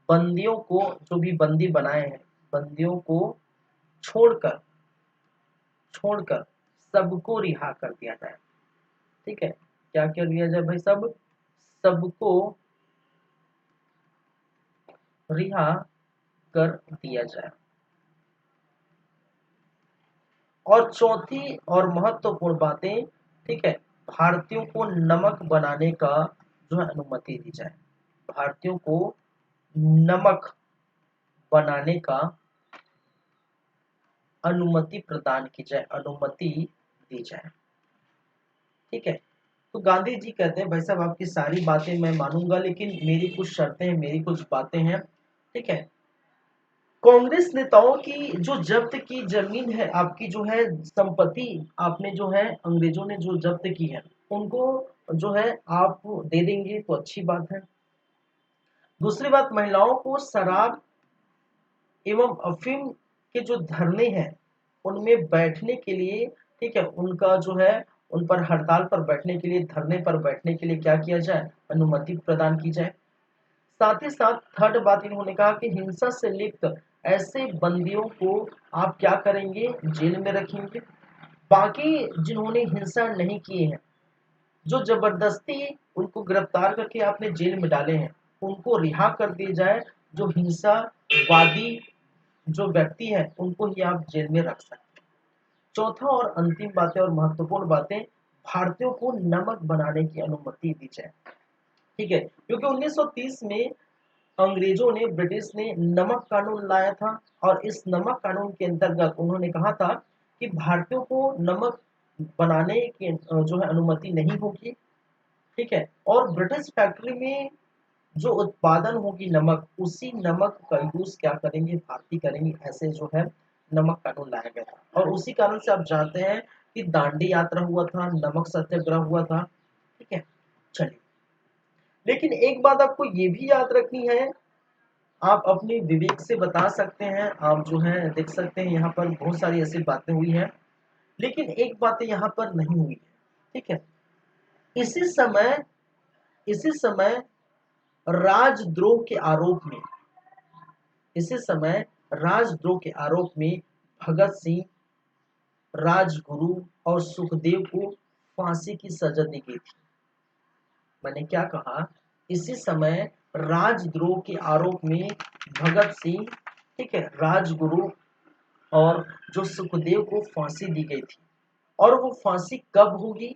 बंदियों को, जो भी बंदी बनाए हैं, बंदियों को छोड़कर, छोड़कर सबको रिहा कर दिया जाए। ठीक है, क्या कर दिया जाए भाई? सब, सबको रिहा कर दिया जाए। और चौथी और महत्वपूर्ण बातें, ठीक है, भारतीयों को नमक बनाने का जो है अनुमति दी जाए, भारतीयों को नमक बनाने का अनुमति प्रदान की जाए, अनुमति दी जाए। ठीक है, तो गांधी जी कहते हैं भाई साहब आपकी सारी बातें मैं मानूंगा, लेकिन मेरी कुछ शर्तें हैं, मेरी कुछ बातें हैं। ठीक है, कांग्रेस नेताओं की जो जब्त की जमीन है, आपकी जो है संपत्ति, आपने जो है अंग्रेजों ने जो जब्त की है, उनको जो है आप दे देंगे तो अच्छी बात है। दूसरी बात, महिलाओं को शराब एवं अफीम के जो धरने हैं उनमें बैठने के लिए, ठीक है, उनका जो है उन पर हड़ताल पर बैठने के लिए, धरने पर बैठने के लिए क्या किया जाए? अनुमति प्रदान की जाए। साथ ही साथ थर्ड बात इन्होंने कहा कि हिंसा से लिप्त ऐसे बंदियों को आप क्या करेंगे? जेल में रखेंगे। बाकी जिन्होंने हिंसा नहीं किए हैं, जो जबरदस्ती उनको गिरफ्तार करके आपने जेल में डाले हैं, उनको रिहा कर दिया जाए। जो हिंसावादी जो व्यक्ति है उनको ही आप जेल में रख सकते हैं। चौथा और अंतिम बातें और महत्वपूर्ण बातें, भारतीयों को नमक बनाने की अनुमति दी जाए। ठीक है, क्योंकि 1930 में अंग्रेजों ने, ब्रिटिश ने नमक कानून लाया था, और इस नमक कानून के अंतर्गत उन्होंने कहा था कि भारतीयों को नमक बनाने की जो है अनुमति नहीं होगी। ठीक है, और ब्रिटिश फैक्ट्री में जो उत्पादन होगी नमक, उसी नमक का यूज क्या करेंगे? भारतीय करेंगे। ऐसे जो है नमक कानून लाया गया था, और उसी कारण से आप जानते हैं कि दांडी यात्रा हुआ था, नमक सत्याग्रह हुआ था। ठीक है, चलिए, लेकिन एक बात आपको ये भी याद रखनी है, आप अपने विवेक से बता सकते हैं, आप जो है देख सकते हैं यहाँ पर बहुत सारी ऐसी बातें हुई हैं, लेकिन एक बात यहाँ पर नहीं हुई है। ठीक है, इसी समय, इसी समय राजद्रोह के आरोप में, इसी समय राजद्रोह के आरोप में भगत सिंह, राजगुरु और सुखदेव को फांसी की सजा दी गई थी। मैंने क्या कहा? इसी समय राजद्रोह के आरोप में भगत सिंह, ठीक है, राजगुरु और जो सुखदेव को फांसी दी गई थी। और वो फांसी कब होगी?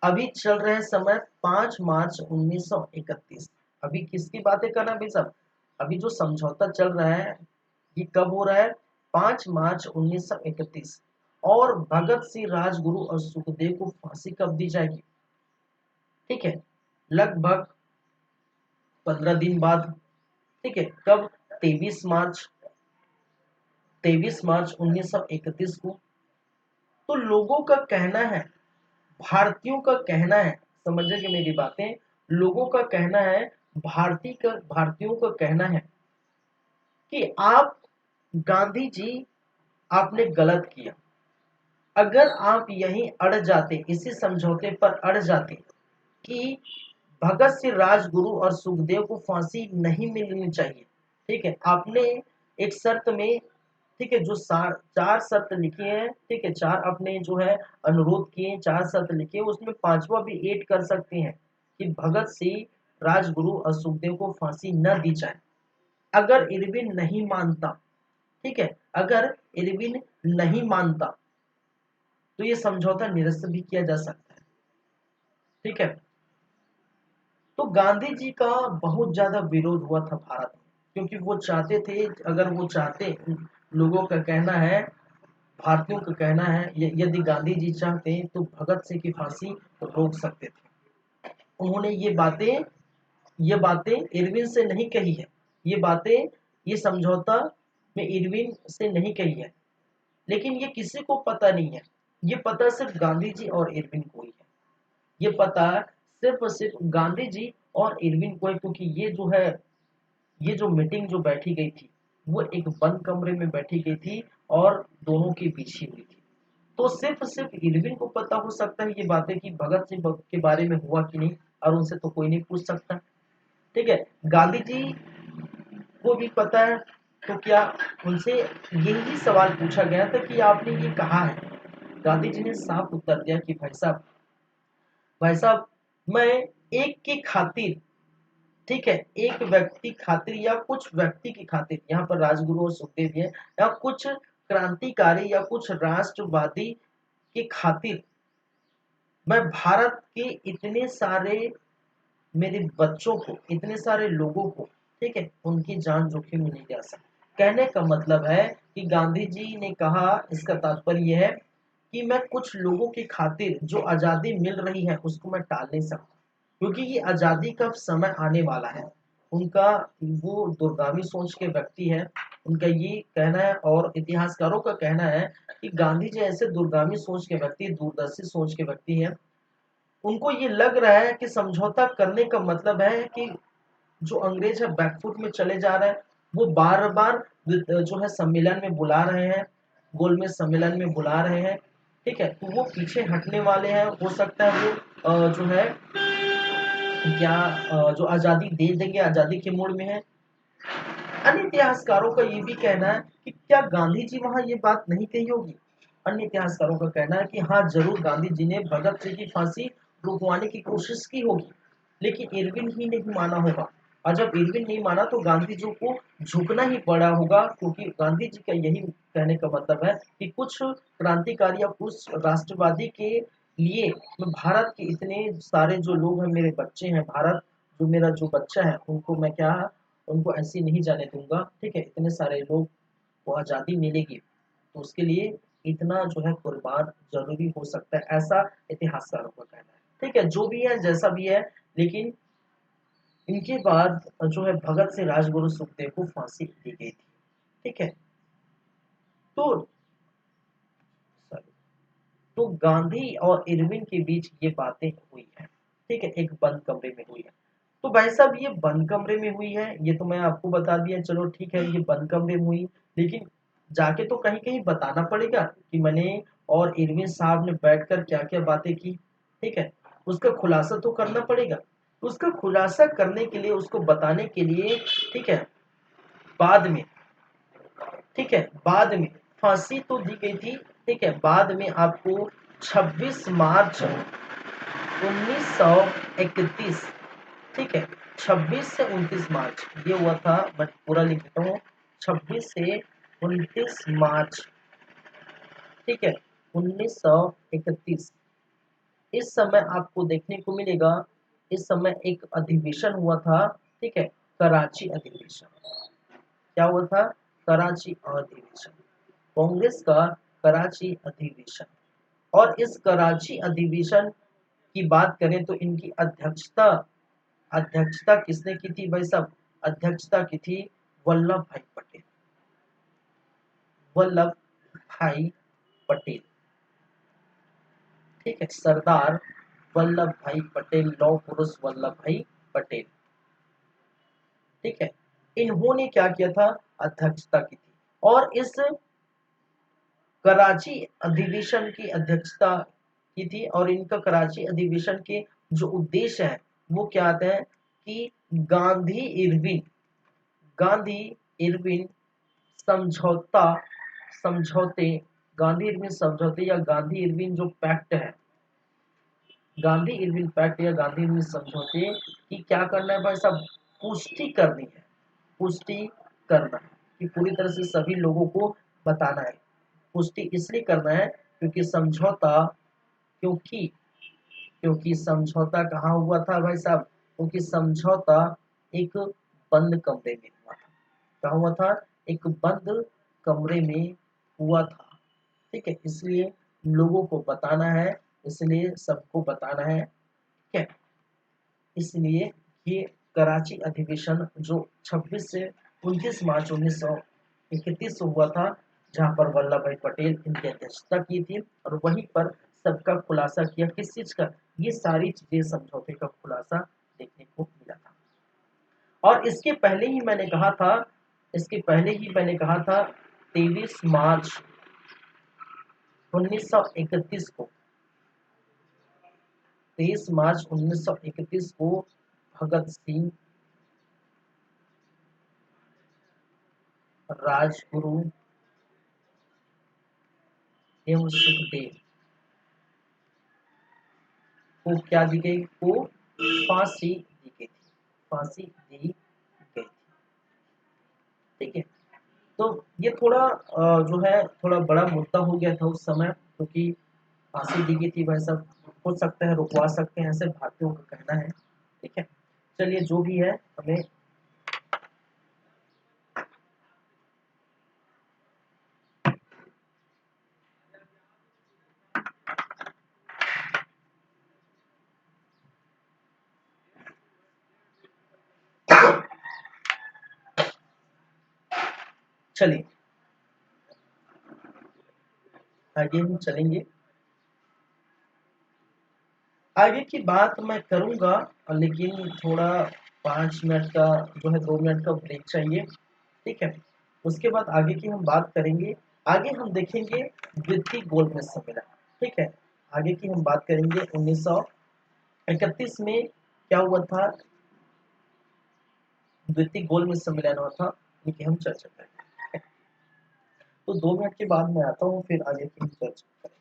अभी चल रहे समय 5 मार्च 1931। अभी किसकी बातें कर रहे हैं भाई साहब? अभी जो समझौता चल रहा है ये कब हो रहा है? 5 मार्च 1931। और भगत सिंह, राजगुरु और सुखदेव को फांसी कब दी जाएगी? ठीक है, लगभग 15 दिन बाद। ठीक है, कब? 23 मार्च, 23 मार्च 1931 को। तो लोगों का कहना है, भारतीयों का कहना है, समझिए मेरी बातें, लोगों का कहना है, भारतीयों का कहना है कि आप गांधी जी आपने गलत किया। अगर आप यहीं अड़ जाते, इसी समझौते पर अड़ जाते कि भगत सिंह, राजगुरु और सुखदेव को फांसी नहीं मिलनी चाहिए, ठीक है, आपने एक शर्त में, ठीक है, जो चार शर्त लिखे हैं, ठीक है, चार अपने जो है अनुरोध किए, चार शर्त लिखे, उसमें पांचवा भी ऐड कर सकते हैं कि भगत सिंह, राजगुरु और सुखदेव को फांसी न दी जाए। अगर इरविन नहीं मानता, ठीक है, अगर इरविन नहीं मानता तो ये समझौता निरस्त भी किया जा सकता है, ठीक है। तो गांधी जी का बहुत ज्यादा विरोध हुआ था भारत में, क्योंकि वो चाहते थे, अगर वो चाहते, लोगों का कहना है, भारतीयों का कहना है, यदि गांधी जी चाहते तो भगत सिंह की फांसी रोक सकते थे। उन्होंने ये बातें इरविन से नहीं कही है, ये बातें, ये समझौता में इरविन से नहीं कही है, लेकिन ये किसी को पता नहीं है। ये पता सिर्फ गांधी जी और इरविन को ही है। ये पता सिर्फ और सिर्फ गांधी जी और इरविन को है, क्योंकि ये जो मीटिंग जो बैठी गई थी, वो एक बंद कमरे में बैठी गई थी और दोनों के बीच ही हुई थी। तो सिर्फ सिर्फ इरविन को पता हो सकता है ये बातें कि भगत सिंह के बारे में हुआ कि नहीं, और उनसे तो कोई नहीं पूछ सकता, ठीक है। गांधी जी को भी पता है, तो क्या उनसे यही सवाल पूछा गया था कि आपने ये कहा है। गांधी जी ने साफ उत्तर दिया कि भाई साहब, मैं एक की खातिर, ठीक है, एक व्यक्ति खातिर या कुछ व्यक्ति की खातिर, यहाँ पर राजगुरु और सुखदेव जी हैं, या कुछ क्रांतिकारी या कुछ राष्ट्रवादी की खातिर मैं भारत के इतने सारे, मेरे बच्चों को, इतने सारे लोगों को, ठीक है, उनकी जान जोखिम में नहीं जा सकता। कहने का मतलब है कि गांधी जी ने कहा, इसका तात्पर्य यह है कि मैं कुछ लोगों की खातिर जो आजादी मिल रही है उसको मैं टाल नहीं सकता, क्योंकि ये आजादी का समय आने वाला है। उनका, वो दूरगामी सोच के व्यक्ति है, उनका ये कहना है, और इतिहासकारों का कहना है कि गांधी जी ऐसे दूरगामी सोच के व्यक्ति, दूरदर्शी सोच के व्यक्ति हैं। उनको ये लग रहा है कि समझौता करने का मतलब है कि जो अंग्रेज है बैकफुट में चले जा रहे हैं। वो बार बार जो है सम्मेलन में बुला रहे हैं, गोलमेज सम्मेलन में बुला रहे हैं, ठीक है, तो वो पीछे हटने वाले हैं। हो सकता है वो जो है क्या जो आजादी दे देंगे, आजादी के मूड में है। अन्य इतिहासकारों का ये भी कहना है कि क्या गांधी जी वहां ये बात नहीं कही होगी। अन्य इतिहासकारों का कहना है कि हाँ, जरूर गांधी जी ने भगत सिंह की फांसी रुकवाने की कोशिश की होगी, लेकिन इरविन ही नहीं माना होगा। और जब इरविन नहीं माना तो गांधी जी को झुकना ही पड़ा होगा, क्योंकि गांधी जी का यही कहने का मतलब है कि कुछ क्रांतिकारी या कुछ राष्ट्रवादी के लिए मैं भारत के इतने सारे जो लोग हैं, मेरे बच्चे हैं, भारत जो मेरा जो बच्चा है, उनको मैं क्या, उनको ऐसे नहीं जाने दूंगा, ठीक है, इतने सारे लोग को आज़ादी मिलेगी, तो उसके लिए इतना जो है कुर्बान जरूरी हो सकता है, ऐसा इतिहासकारों का कहना है, ठीक है। जो भी है, जैसा भी है, लेकिन इनके बाद जो है भगत सिंह, राजगुरु, सुखदेव को फांसी दी गई थी, ठीक है। तो sorry, तो गांधी और इरविन के बीच ये बातें हुई है, ठीक है, एक बंद कमरे में हुई है। तो भाई साहब, ये बंद कमरे में हुई है, ये तो मैं आपको बता दिया, चलो ठीक है, ये बंद कमरे में हुई, लेकिन जाके तो कहीं कहीं बताना पड़ेगा कि मैंने और इरविन साहब ने बैठकर क्या क्या बातें की, ठीक है, उसका खुलासा तो करना पड़ेगा। उसका खुलासा करने के लिए, उसको बताने के लिए, ठीक है, बाद में, ठीक है, बाद में फांसी तो दी गई थी, ठीक है, बाद में आपको 26 मार्च 1931, ठीक है, 26 से 29 मार्च ये हुआ था, मैं पूरा लिख देता हूँ, 26 से 29 मार्च, ठीक है, 1931। इस समय आपको देखने को मिलेगा, इस समय एक अधिवेशन हुआ था, ठीक है, कराची अधिवेशन। क्या हुआ था? कराची अधिवेशन, कांग्रेस का कराची अधिवेशन। और इस कराची अधिवेशन की बात करें तो इनकी अध्यक्षता, अध्यक्षता किसने की थी भाई साहब? अध्यक्षता की थी वल्लभ भाई पटेल, वल्लभ भाई पटेल, ठीक है, सरदार वल्लभ भाई पटेल, लौह पुरुष वल्लभ भाई पटेल, ठीक है। इन्होंने क्या किया था? अध्यक्षता की थी। और इस कराची अधिवेशन की अध्यक्षता की थी। और इनका कराची अधिवेशन के जो उद्देश्य है वो क्या आते हैं कि गांधी इरविन समझौता समझौते गांधी इरविन समझौते या गांधी इरविन जो पैक्ट है, गांधी इरविन पैक्ट या गांधी इरविन समझौते की क्या करना है भाई साहब, पुष्टि करनी है। पुष्टि करना है कि पूरी तरह से सभी लोगों को बताना है। पुष्टि इसलिए करना है क्योंकि समझौता क्योंकि क्योंकि समझौता कहाँ हुआ था भाई साहब, क्योंकि समझौता एक बंद कमरे में हुआ था। क्या हुआ था, एक बंद कमरे में हुआ था। ठीक है, इसलिए लोगों को बताना है, इसलिए सबको बताना है। ठीक है, इसलिए ये कराची अधिवेशन जो 26 से 29 मार्च 1931 को हुआ था, जहां पर वल्लभ भाई पटेल इनकी अध्यक्षता की थी और वहीं पर सबका खुलासा किया। किस चीज का, ये सारी चीजें समझौते का खुलासा देखने को मिला था। और इसके पहले ही मैंने कहा था, 23 मार्च 1931 को 23 मार्च 1931 को भगत सिंह, राजगुरु एवं सुखदेव को क्या दी गई, को फांसी दी गई थी। फांसी दी गई थी। ठीक है, तो ये थोड़ा जो है थोड़ा बड़ा मुद्दा हो गया था उस समय, क्योंकि फांसी दी गई थी भाई साहब। हो सकता है रुकवा सकते हैं, ऐसे भारतीयों का कहना है। ठीक है, चलिए जो भी है हमें चलिए आगे हम चलेंगे। आगे की बात मैं करूंगा, लेकिन थोड़ा 5 मिनट का जो है 2 मिनट का ब्रेक चाहिए। ठीक है, उसके बाद आगे की हम बात करेंगे। आगे हम देखेंगे द्वितीय गोलमेज सम्मेलन। ठीक है, आगे की हम बात करेंगे 1931 में क्या हुआ था, द्वितीय गोलमेज सम्मेलन हुआ था, इनकी हम चर्चा करेंगे। तो 2 मिनट के बाद मैं आता हूँ, फिर आगे की हम चर्चा करेंगे।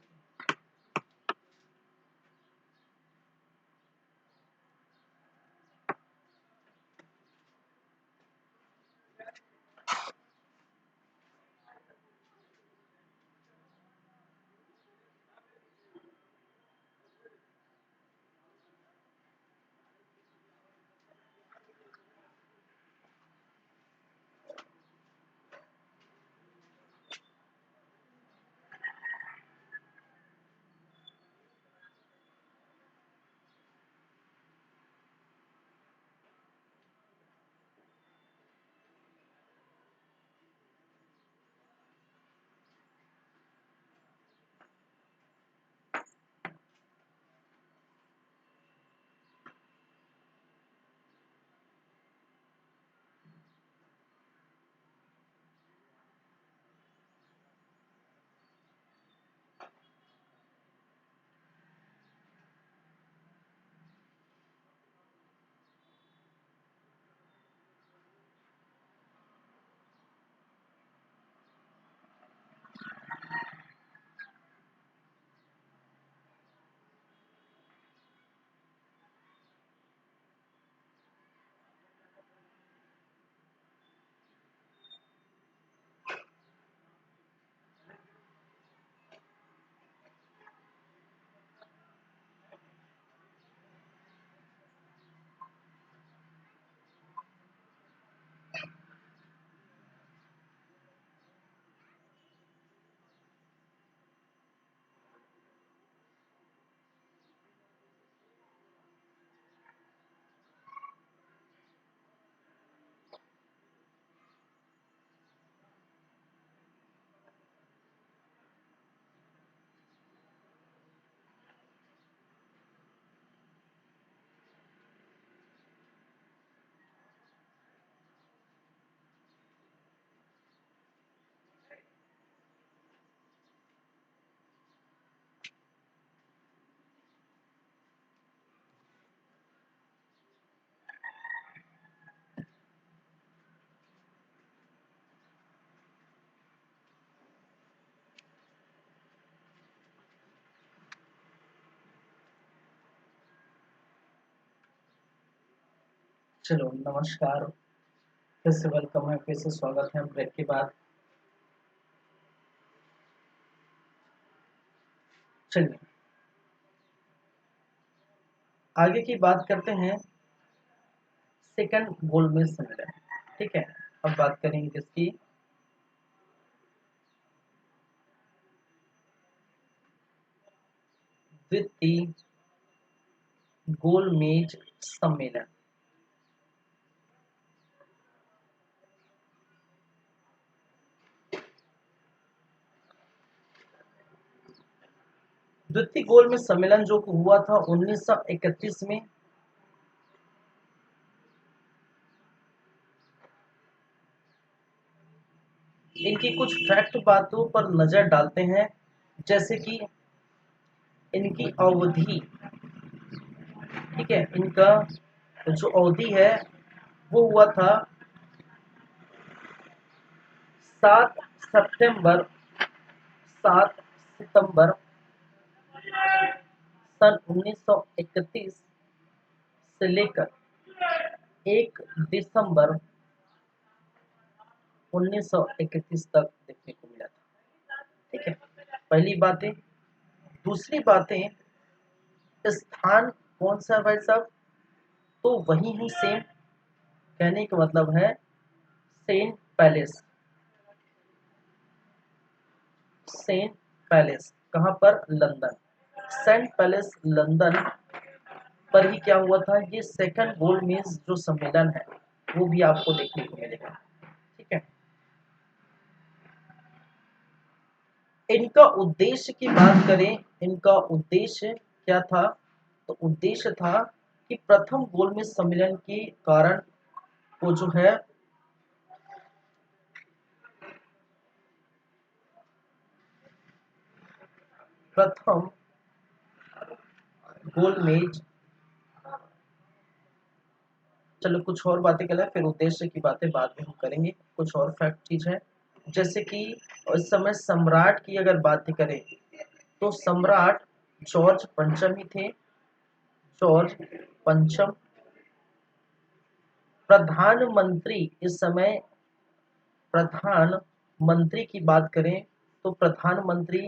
चलो नमस्कार, फिर से वेलकम है, फिर से स्वागत है ब्रेक के बाद। चलिए आगे की बात करते हैं, सेकंड गोलमेज सम्मेलन। ठीक है, अब बात करेंगे किसकी? द्वितीय गोलमेज सम्मेलन। द्वितीय गोलमेज सम्मेलन जो हुआ था 1931 में। इनकी कुछ फैक्ट बातों पर नजर डालते हैं, जैसे कि इनकी अवधि। ठीक है, इनका जो अवधि है वो हुआ था 7 सितंबर 7 सितंबर सन 1931 से लेकर 1 दिसंबर 1931 तक देखने को मिला था। ठीक है, पहली बातें। दूसरी बातें, स्थान कौन सा है भाई साहब? तो वही है सेम, कहने का मतलब है सेंट पैलेस। सेंट पैलेस कहाँ पर? लंदन। सेंट पैलेस लंदन पर ही क्या हुआ था, ये सेकंड गोलमेज जो सम्मेलन है वो भी आपको देखने को मिलेगा। ठीक है, इनका उद्देश्य की बात करें, इनका उद्देश्य क्या था? तो उद्देश्य था कि प्रथम गोलमेज सम्मेलन के कारण वो जो है प्रथम गोलमेज, चलो कुछ और बातें कर लें, फिर उद्देश्य की बातें बाद में हम करेंगे। कुछ और फैक्ट चीज है, जैसे कि इस समय सम्राट की अगर बात करें तो सम्राट जॉर्ज पंचम ही थे। जॉर्ज पंचम। प्रधानमंत्री इस समय, प्रधानमंत्री की बात करें तो प्रधानमंत्री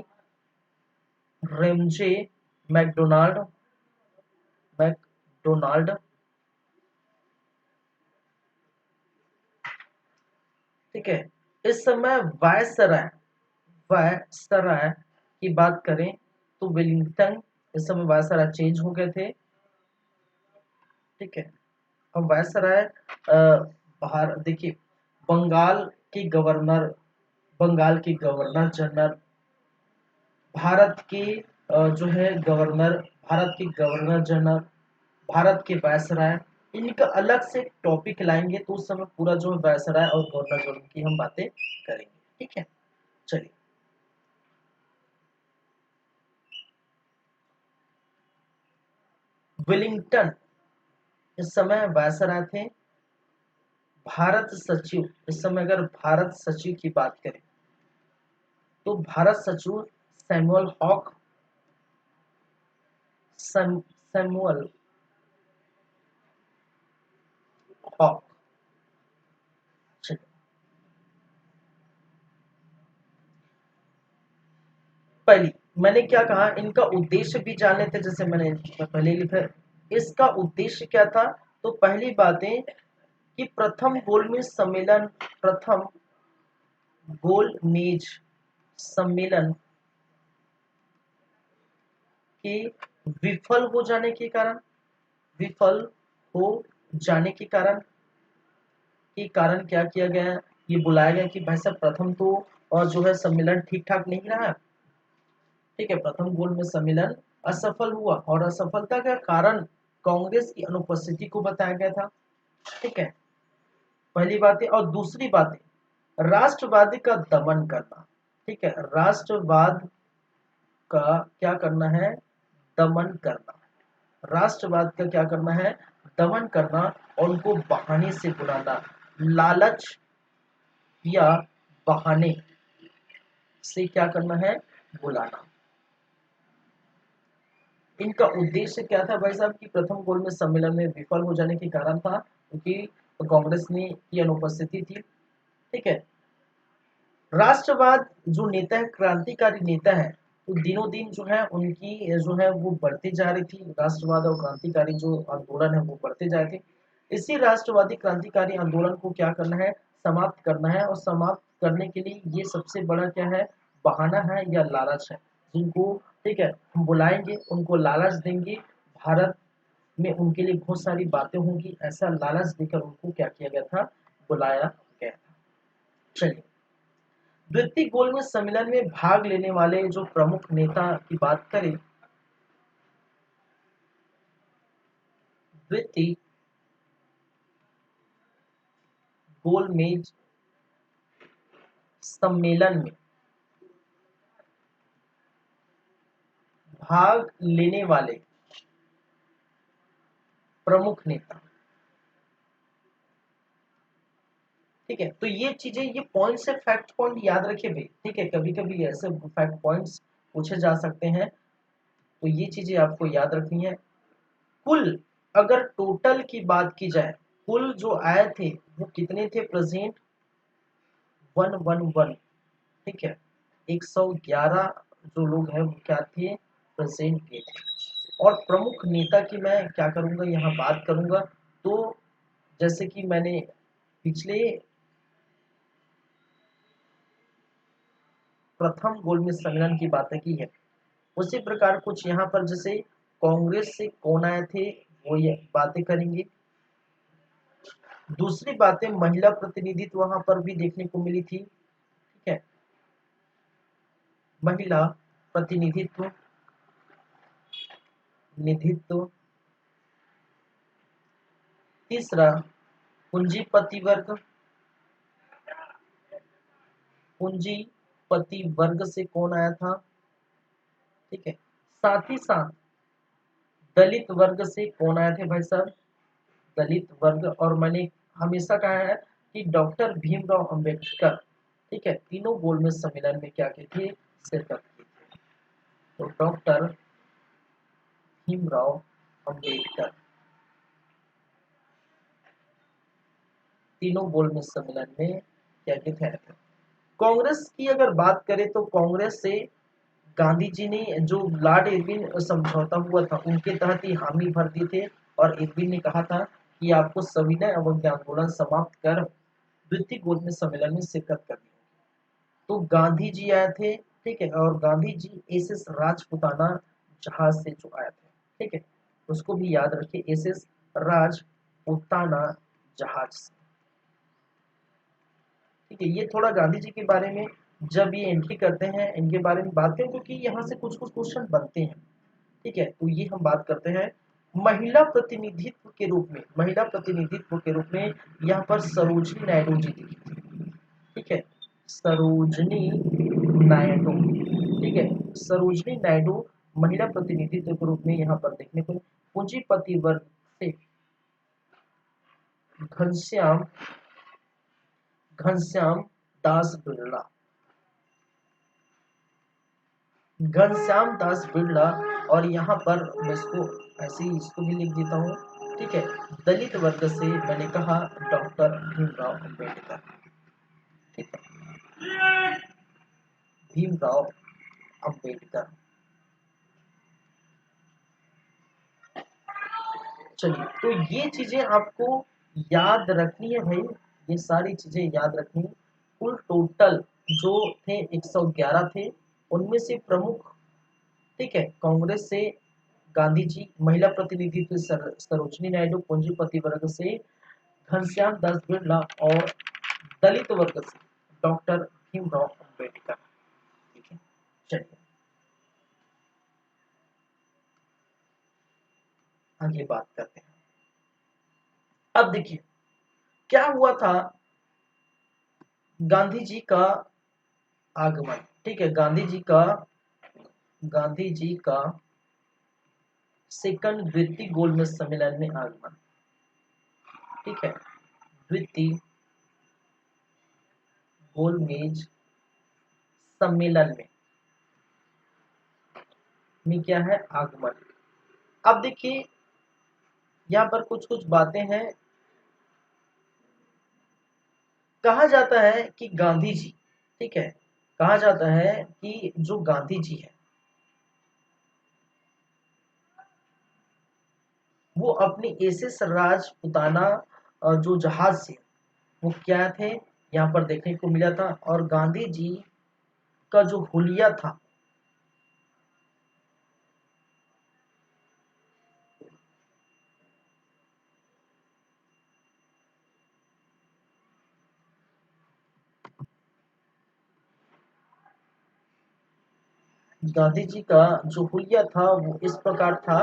रेमजे मैकडोनाल्ड। मैकडोनाल्ड। ठीक है, इस समय वायसराय, वायसराय की बात करें तो वेलिंगटन। इस समय वायसराय चेंज हो गए थे। ठीक है, अब वायसराय बाहर देखिए, बंगाल के गवर्नर, बंगाल के गवर्नर जनरल, भारत के जो है गवर्नर, भारत के गवर्नर जनरल, भारत के वायसराय, इनका अलग से टॉपिक लाएंगे तो उस समय पूरा जो है वायसराय और गवर्नर जनरल की हम बातें करेंगे। ठीक है, चलिए विलिंगटन इस समय वायसराय थे। भारत सचिव इस समय, अगर भारत सचिव की बात करें तो भारत सचिव सैमुअल हॉक, सैमुअल हॉक। पहली मैंने क्या कहा, इनका उद्देश्य भी जाने थे, जैसे मैंने पहले लिखा। इसका उद्देश्य क्या था? तो पहली बातें कि प्रथम गोलमेज सम्मेलन, प्रथम गोलमेज सम्मेलन के विफल हो जाने के कारण, विफल हो जाने के कारण क्या किया गया? ये बुलाया गया कि भाई साहब प्रथम तो और जो है सम्मेलन ठीक ठाक नहीं रहा। ठीक है, प्रथम गोल में सम्मेलन असफल हुआ और असफलता का कारण कांग्रेस की अनुपस्थिति को बताया गया था। ठीक है, पहली बात है। और दूसरी बात है राष्ट्रवादी का दमन करना। ठीक है, राष्ट्रवाद का क्या करना है? दमन करना। राष्ट्रवाद का क्या करना है? दमन करना, और उनको बहाने से बुलाना, लालच या बहाने से क्या करना है? बुलाना। इनका उद्देश्य क्या था भाई साहब? कि प्रथम गोलमेज सम्मेलन में विफल हो जाने के कारण था क्योंकि कांग्रेस ने की अनुपस्थिति थी। ठीक है, राष्ट्रवाद जो नेता है, क्रांतिकारी नेता है, तो दिनों दिन जो है उनकी जो है वो बढ़ती जा रही थी। राष्ट्रवाद और क्रांतिकारी जो आंदोलन है वो बढ़ते जा रहे थे। इसी राष्ट्रवादी क्रांतिकारी आंदोलन को क्या करना है, समाप्त करना है। और समाप्त करने के लिए ये सबसे बड़ा क्या है, बहाना है या लालच है। जिनको ठीक है हम बुलाएंगे, उनको लालच देंगे, भारत में उनके लिए बहुत सारी बातें होंगी, ऐसा लालच देकर उनको क्या किया गया था, बुलाया गया था। चलिए, द्वितीय गोलमेज सम्मेलन में भाग लेने वाले जो प्रमुख नेता की बात करें, द्वितीय गोलमेज सम्मेलन में भाग लेने वाले प्रमुख नेता। ठीक है, तो ये चीजें, ये पॉइंट से फैक्ट पॉइंट याद रखे भाई। ठीक है, कभी कभी ऐसे फैक्ट पॉइंट्स पूछे जा सकते हैं, तो ये चीजें आपको याद रखनी है। कुल अगर टोटल की बात की जाए, कुल जो आए थे वो कितने थे, प्रेजेंट 111। ठीक है, 111 जो लोग हैं वो क्या थे, प्रेजेंट के थे। और प्रमुख नेता की मैं क्या करूंगा, यहाँ बात करूंगा। तो जैसे कि मैंने पिछले प्रथम गोलमेज सम्मेलन की बातें की है, उसी प्रकार कुछ यहाँ पर जैसे कांग्रेस से कौन आए थे वो ये बातें करेंगे। दूसरी बातें, महिला प्रतिनिधित्व वहां पर भी देखने को मिली थी। ठीक है, महिला प्रतिनिधित्व निधित्व। तीसरा, पूंजीपति वर्ग, पूंजीपति वर्ग से कौन आया था। ठीक है, साथ ही साथ दलित वर्ग से कौन आए थे भाई साहब, दलित वर्ग। और मैंने हमेशा कहा है कि डॉक्टर भीमराव अंबेडकर, ठीक है, तीनों गोलमेज सम्मेलन में क्या किए थे, शिरकत की थी। तो डॉक्टर भीमराव अंबेडकर तीनों गोलमेज सम्मेलन में क्या किए थे। कांग्रेस की अगर बात करें तो कांग्रेस से गांधी जी ने जो लॉर्ड इरविन समझौता हुआ था उनके तहत ही हामी भर दिए थे। और इरविन ने कहा था कि आपको सविनय अवज्ञा आंदोलन समाप्त कर द्वितीय गोलमेज सम्मेलन में शिरकत करनी होगी। तो गांधी जी आए थे। ठीक है, और गांधी जी एसएस राजपुताना जहाज से जो आए थे। ठीक है, उसको भी याद रखिए, एसएस राजपुताना जहाज से। ठीक है, ये थोड़ा गांधी जी के बारे में जब ये एंट्री करते हैं इनके बारे में बात करें, क्योंकि यहाँ से कुछ कुछ क्वेश्चन बनते हैं। ठीक है, तो ये हम बात करते हैं महिला प्रतिनिधित्व के रूप में। महिला प्रतिनिधित्व के रूप में यहाँ पर सरोजनी नायडू जी दिखी थी। ठीक है, सरोजनी नायडू। ठीक है, सरोजनी नायडू महिला प्रतिनिधित्व के रूप में यहाँ पर देखने को। पूंजीपति वर्ग से घनश्याम घनश्याम दास बिरला। घनश्याम दास बिरला। और यहाँ पर मैं इसको ऐसे ही इसको भी लिख देता हूँ। ठीक है, दलित वर्ग से मैंने कहा डॉक्टर भीमराव अंबेडकर। ठीक है, भीमराव अंबेडकर। चलिए, तो ये चीजें आपको याद रखनी है भाई, ये सारी चीजें याद रखनी। कुल टोटल जो थे 111 थे, उनमें से प्रमुख, ठीक है, कांग्रेस से गांधी जी, महिला प्रतिनिधित्व सरोजनी नायडू, पूंजीपति वर्ग से घनश्याम दास बिरला और दलित वर्ग से डॉक्टर भीमराव अंबेडकर। ठीक है, चलिए आगे बात करते हैं। अब देखिए क्या हुआ था, गांधी जी का आगमन। ठीक है, गांधी जी का सेकंड द्वितीय गोलमेज सम्मेलन में आगमन। ठीक है, द्वितीय गोलमेज सम्मेलन में क्या है, आगमन। अब देखिए यहाँ पर कुछ कुछ बातें हैं कहा जाता है कि गांधी जी, ठीक है, कहा जाता है कि जो गांधी जी है वो अपनी एसएस राजपुताना जो जहाज से वो क्या थे यहाँ पर देखने को मिला था। और गांधी जी का जो हुलिया था, गांधी जी का जो हुलिया था वो इस प्रकार था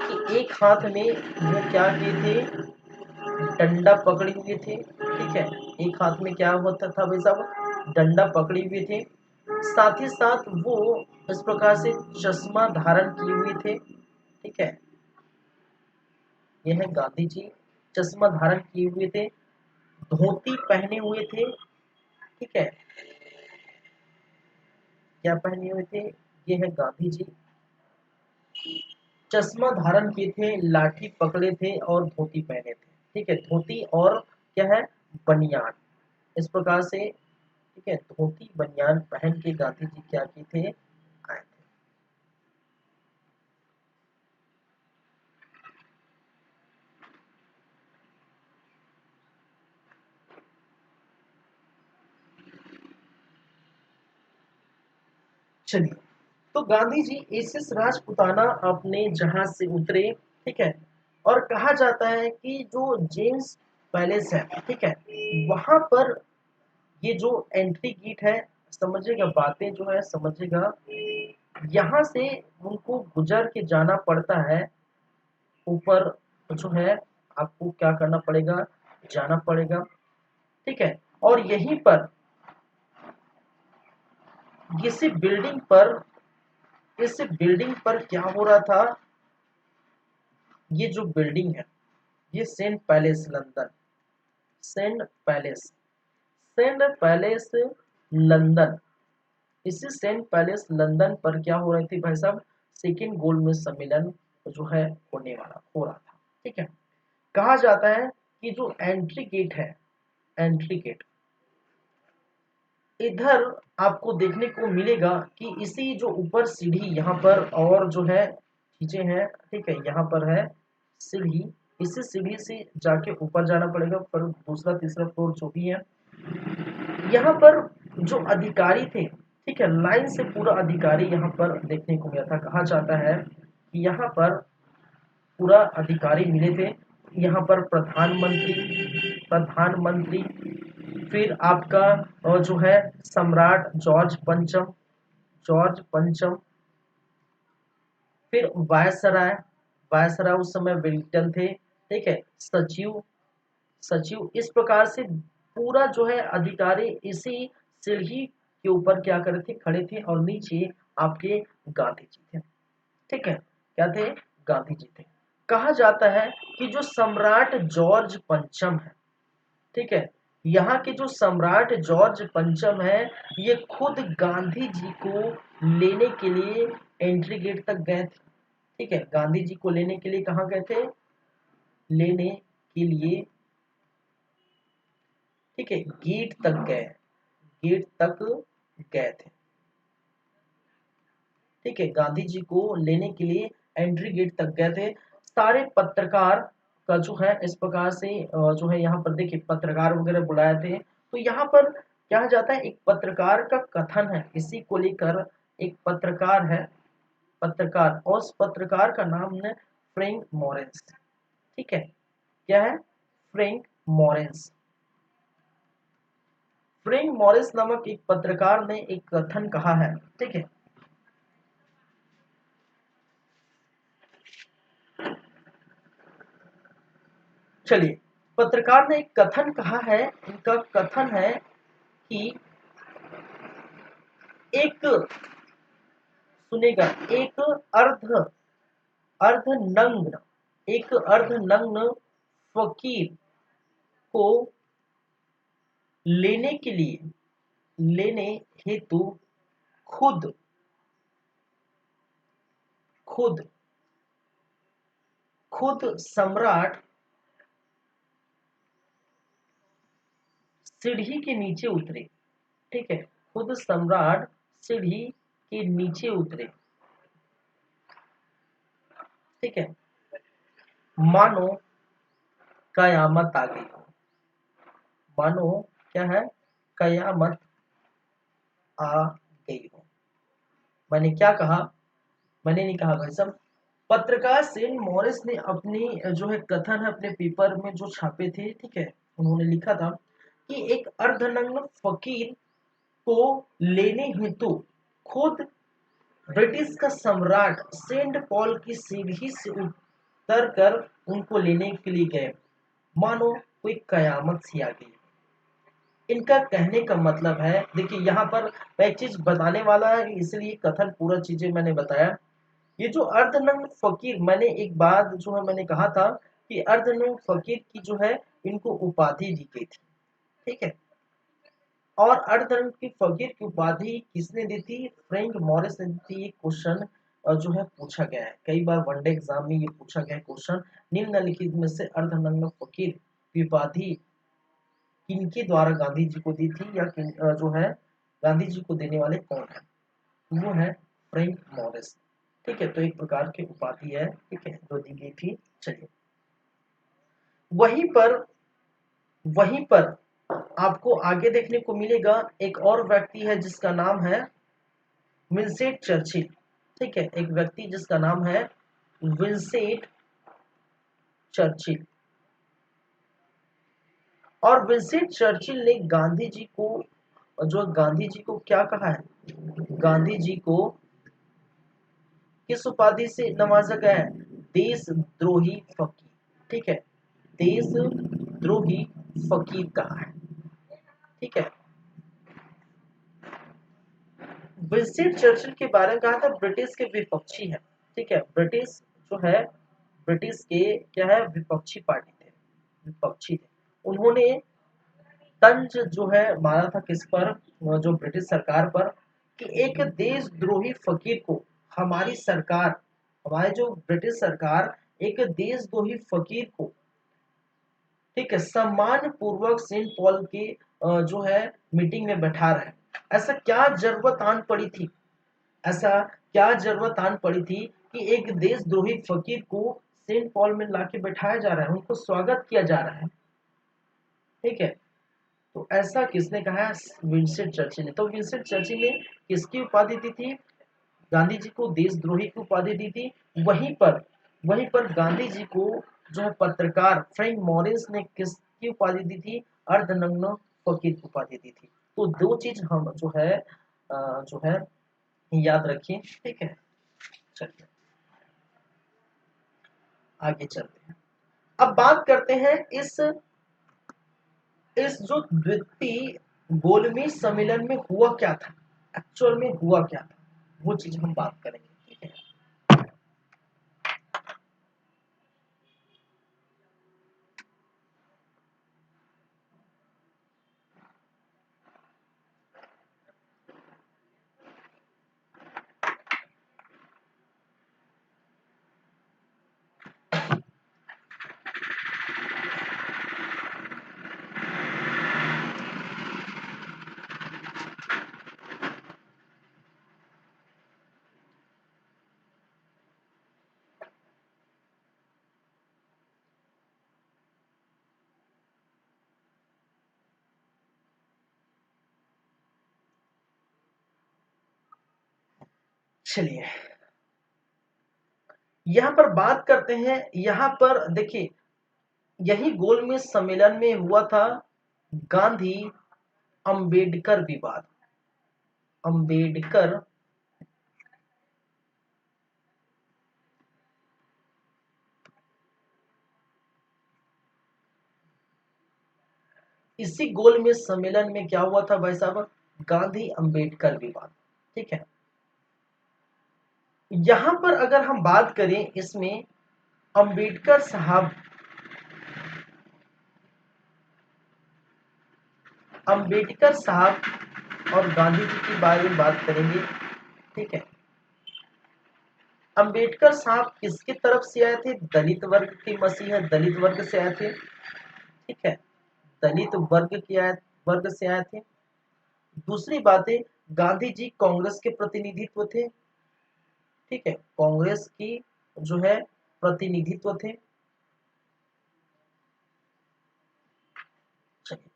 कि एक हाथ में वो क्या किए थे, डंडा पकड़े हुए थे, ठीक है, एक हाथ में क्या होता था भाई साहब, डंडा पकड़े हुए थे। साथ ही साथ वो इस प्रकार से चश्मा धारण किए हुए थे, ठीक है, यह है गांधी जी, चश्मा धारण किए हुए थे, धोती पहने हुए थे, ठीक है, क्या पहने हुए थे, ये है गांधी जी, चश्मा धारण किए थे, लाठी पकड़े थे और धोती पहने थे, ठीक है, धोती और क्या है, बनियान, इस प्रकार से, ठीक है, धोती बनियान पहन के गांधी जी क्या किए थे, आए थे। चलिए, तो गांधी जी एसएस राजपुताना अपने जहाज से उतरे, ठीक है, और कहा जाता है कि जो जेम्स पैलेस है, ठीक है, वहां पर ये जो एंट्री गेट है, समझिएगा बातें जो है समझिएगा, यहाँ से उनको गुजर के जाना पड़ता है ऊपर, जो है आपको क्या करना पड़ेगा, जाना पड़ेगा, ठीक है, और यहीं पर इसी बिल्डिंग पर, इस बिल्डिंग पर क्या हो रहा था, ये जो बिल्डिंग है ये Saint palace London, Saint palace, Saint palace London, इसी सेंट पैलेस लंदन पर क्या हो रही थी भाई साहब, सेकेंड गोलमेज सम्मेलन जो है होने वाला हो रहा था, ठीक है। कहा जाता है कि जो एंट्री गेट है, एंट्री गेट इधर आपको देखने को मिलेगा कि इसी जो ऊपर सीढ़ी यहाँ पर और जो है चीजें हैं, ठीक है, यहाँ पर है सीढ़ी, इसी सीढ़ी से जाके ऊपर जाना पड़ेगा, पर दूसरा तीसरा फ्लोर जो भी है, यहाँ पर जो अधिकारी थे, ठीक है, लाइन से पूरा अधिकारी यहाँ पर देखने को मिला था। कहा जाता है कि यहाँ पर पूरा अधिकारी मिले थे, यहाँ पर प्रधानमंत्री, प्रधानमंत्री, फिर आपका जो है सम्राट जॉर्ज पंचम, जॉर्ज पंचम, फिर वायसराय, वायसराय उस समय वेलिंगटन थे, ठीक है, सचिव, सचिव, इस प्रकार से पूरा जो है अधिकारी इसी सीढ़ी के ऊपर क्या करे थे, खड़े थे, और नीचे आपके गांधी जी थे, ठीक है, क्या थे, गांधी जी थे। कहा जाता है कि जो सम्राट जॉर्ज पंचम है, ठीक है, यहाँ के जो सम्राट जॉर्ज पंचम है, ये खुद गांधी जी को लेने के लिए एंट्री गेट तक गए थे, ठीक है, गांधी जी को लेने के लिए कहाँ गए थे, लेने के लिए, ठीक है, गेट तक गए, गेट तक गए थे, ठीक है, गांधी जी को लेने के लिए एंट्री गेट तक गए थे। सारे पत्रकार का जो है इस प्रकार से जो है यहाँ पर देखिए पत्रकार वगैरह बुलाए थे, तो यहाँ पर क्या जाता है, एक पत्रकार का कथन है, इसी को लेकर एक पत्रकार है, पत्रकार, और उस पत्रकार का नाम है फ्रैंक मॉरेंस, ठीक है, क्या है, फ्रैंक मॉरेंस, फ्रैंक मॉरिस नामक एक पत्रकार ने एक कथन कहा है, ठीक है, चलिए, पत्रकार ने एक कथन कहा है, इनका कथन है कि एक, सुनेगा, एक अर्ध, अर्धनग्न, एक अर्धनग्न फकीर को लेने के लिए, लेने हेतु खुद, खुद, खुद सम्राट, सीढ़ी के नीचे उतरे। ठीक है, खुद सम्राट सीढ़ी के नीचे उतरे। ठीक है, मानो कयामत आ गई हो। मानो क्या है, कयामत आ गई हो। मैंने क्या कहा, मैंने नहीं कहा भाई साहब। पत्रकार सेन मॉरिस ने अपनी जो है कथन है अपने पेपर में जो छापे थे, ठीक है, उन्होंने लिखा था कि एक अर्धनग्न फकीर को लेने हेतु खुद ब्रिटिश का सम्राट सेंट पॉल की सीढ़ी से उतर कर उनको लेने के लिए गए, मानो कोई कयामत सी आ गई। इनका कहने का मतलब है, देखिए यहाँ पर मैं एक चीज बताने वाला है, इसलिए कथन पूरा चीजें मैंने बताया। ये जो अर्धनग्न फकीर, मैंने एक बात जो है मैंने कहा था कि अर्धनग्न फकीर की जो है इनको उपाधि दी गई थी। ठीक है, और अर्धनग्न की फकीर की उपाधि किसने दी थी, फ्रैंक मॉरिस ने दी थी। ये क्वेश्चन जो है पूछा गया है कई बार, वनडे एग्जाम में ये पूछा गया है क्वेश्चन, निम्नलिखित में से अर्धनग्न फकीर की उपाधि किनके द्वारा गांधी जी को दी थी, या जो है गांधी जी को देने वाले कौन है, वो है फ्रैंक मॉरिस। ठीक है, तो एक प्रकार की उपाधि है, ठीक है, जो दी गई थी। चलिए, वहीं पर वहीं पर आपको आगे देखने को मिलेगा एक और व्यक्ति है जिसका नाम है विंसेंट चर्चिल। ठीक है, एक व्यक्ति जिसका नाम है विंसेंट चर्चिल। और विंसेंट चर्चिल ने गांधी जी को क्या कहा है, गांधी जी को किस उपाधि से नवाजा गया है, देशद्रोही फकीर। ठीक है, देशद्रोही फकीर कहा है। ठीक है, विंस्टन चर्चिल के बारे में कहा था ब्रिटिश के विपक्षी है। ठीक है, ब्रिटिश जो है, ब्रिटिश के क्या है, विपक्षी पार्टी थे, विपक्षी थे। उन्होंने तंज जो है मारा था किस पर, जो ब्रिटिश सरकार पर, कि एक देशद्रोही फकीर को हमारी सरकार, हमारे जो ब्रिटिश सरकार एक देशद्रोही फकीर को, ठीक है, सम्मान पूर्वक सेंट पॉल के जो है मीटिंग में बैठा रहे। ऐसा क्या जरूरत आन पड़ी थी, ऐसा क्या जरूरत आन पड़ी थी कि एक देशद्रोही फकीर को सेंट पॉल में लाके बैठाया जा रहा है, उनको स्वागत किया जा रहा है। ठीक है, तो ऐसा किसने कहा है, विंस्टन चर्चिल ने। तो विंस्टन चर्चिल ने किसकी उपाधि दी थी, गांधी जी को देशद्रोही की उपाधि दी थी। वहीं पर गांधी जी को जो है पत्रकार फ्रैंक मॉरिस ने किसकी उपाधि दी थी, अर्धनग्न फकीर की उपाधि दी थी। तो दो चीज हम जो है याद रखिए। ठीक है, चलिए आगे चलते हैं। अब बात करते हैं इस जो द्वितीय गोलमेज सम्मेलन में हुआ क्या था, एक्चुअल में हुआ क्या था, वो चीज हम बात करेंगे। ठीक है, चलिए यहाँ पर बात करते हैं। यहाँ पर देखिए, यही गोलमेज सम्मेलन में हुआ था गांधी अंबेडकर विवाद। अंबेडकर इसी गोलमेज सम्मेलन में क्या हुआ था भाई साहब, गांधी अंबेडकर विवाद। ठीक है, यहां पर अगर हम बात करें इसमें, अंबेडकर साहब, अंबेडकर साहब और गांधी जी के बारे में बात करेंगे। ठीक है, अंबेडकर साहब किसकी तरफ से आए थे, दलित वर्ग के मसीहा, दलित वर्ग से आए थे। ठीक है, दलित वर्ग के आए, वर्ग से आए थे। दूसरी बात है, गांधी जी कांग्रेस के प्रतिनिधित्व थे। ठीक है, कांग्रेस की जो है प्रतिनिधित्व थे। चलिए,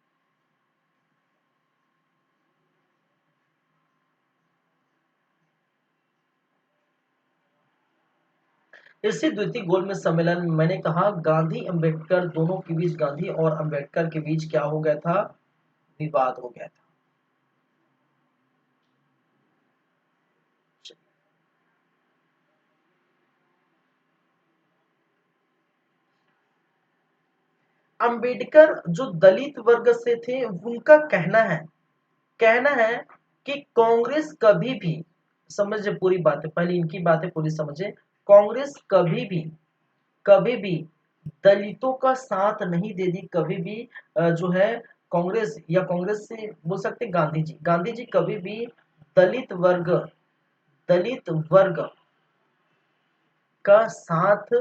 इसी द्वितीय गोलमेज सम्मेलन में मैंने कहा गांधी अंबेडकर दोनों के बीच, गांधी और अंबेडकर के बीच क्या हो गया था, विवाद हो गया था। अंबेडकर जो दलित वर्ग से थे, उनका कहना है कि कांग्रेस कभी भी, समझे पूरी बातें, पहले इनकी बातें पूरी समझे, कांग्रेस कभी भी दलितों का साथ नहीं दे दी, कभी भी जो है कांग्रेस, या कांग्रेस से बोल सकते गांधी जी कभी भी दलित वर्ग दलित वर्ग का साथ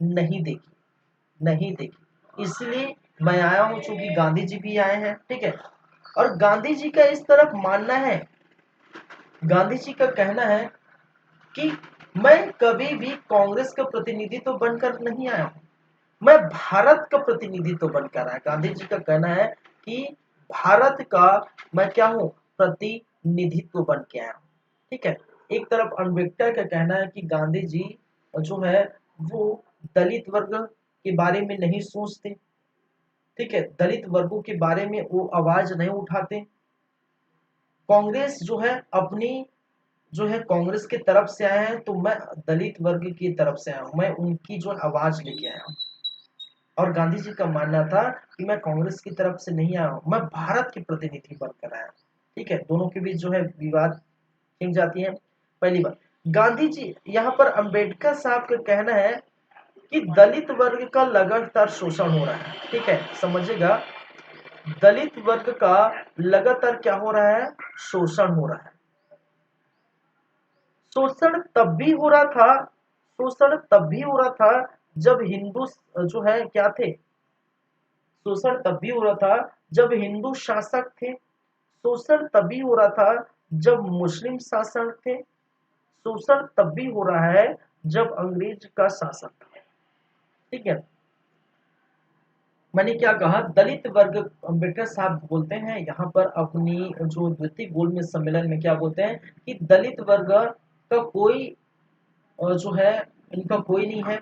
नहीं देखी। इसलिए मैं आया हूं, चूंकि गांधी जी भी आए हैं। ठीक है, और गांधी जी का इस तरफ मानना है, गांधी जी का कहना है कि मैं कभी भी कांग्रेस का प्रतिनिधित्व बनकर नहीं आया हूं, मैं भारत का प्रतिनिधित्व बनकर आया। गांधी जी का कहना है कि भारत का मैं क्या हूं, प्रतिनिधित्व बन के आया हूं। ठीक है, एक तरफ अम्बेडकर का कहना है कि गांधी जी जो है वो दलित वर्ग के बारे में नहीं सोचते। ठीक है, दलित वर्गों के बारे में वो आवाज नहीं उठाते। कांग्रेस जो है अपनी जो है कांग्रेस की तरफ से आए हैं, तो मैं दलित वर्ग की तरफ से आया हूं, मैं उनकी जो आवाज लेके आया हूं। और गांधी जी का मानना था कि मैं कांग्रेस की तरफ से नहीं आया हूं, मैं भारत के प्रतिनिधि बनकर आया हूं। ठीक है, दोनों के बीच जो है विवाद छिड़ जाती है। पहली बात, गांधी जी, यहाँ पर अंबेडकर साहब का कहना है कि दलित वर्ग का लगातार शोषण हो रहा है। ठीक है, समझिएगा, दलित वर्ग का लगातार क्या हो रहा है, शोषण हो रहा है। शोषण तब भी हो रहा था शोषण तब भी हो रहा था जब हिंदू जो है क्या थे, शोषण तब भी हो रहा था जब हिंदू शासक थे, शोषण तभी हो रहा था जब मुस्लिम शासक थे, शोषण तब भी हो रहा है जब अंग्रेज का शासन था। ठीक है, मैंने क्या कहा, दलित वर्ग, अम्बेडकर साहब बोलते हैं यहाँ पर अपनी जो द्वितीय गोलमेज सम्मेलन में क्या बोलते हैं कि दलित वर्ग का कोई जो है इनका कोई नहीं है,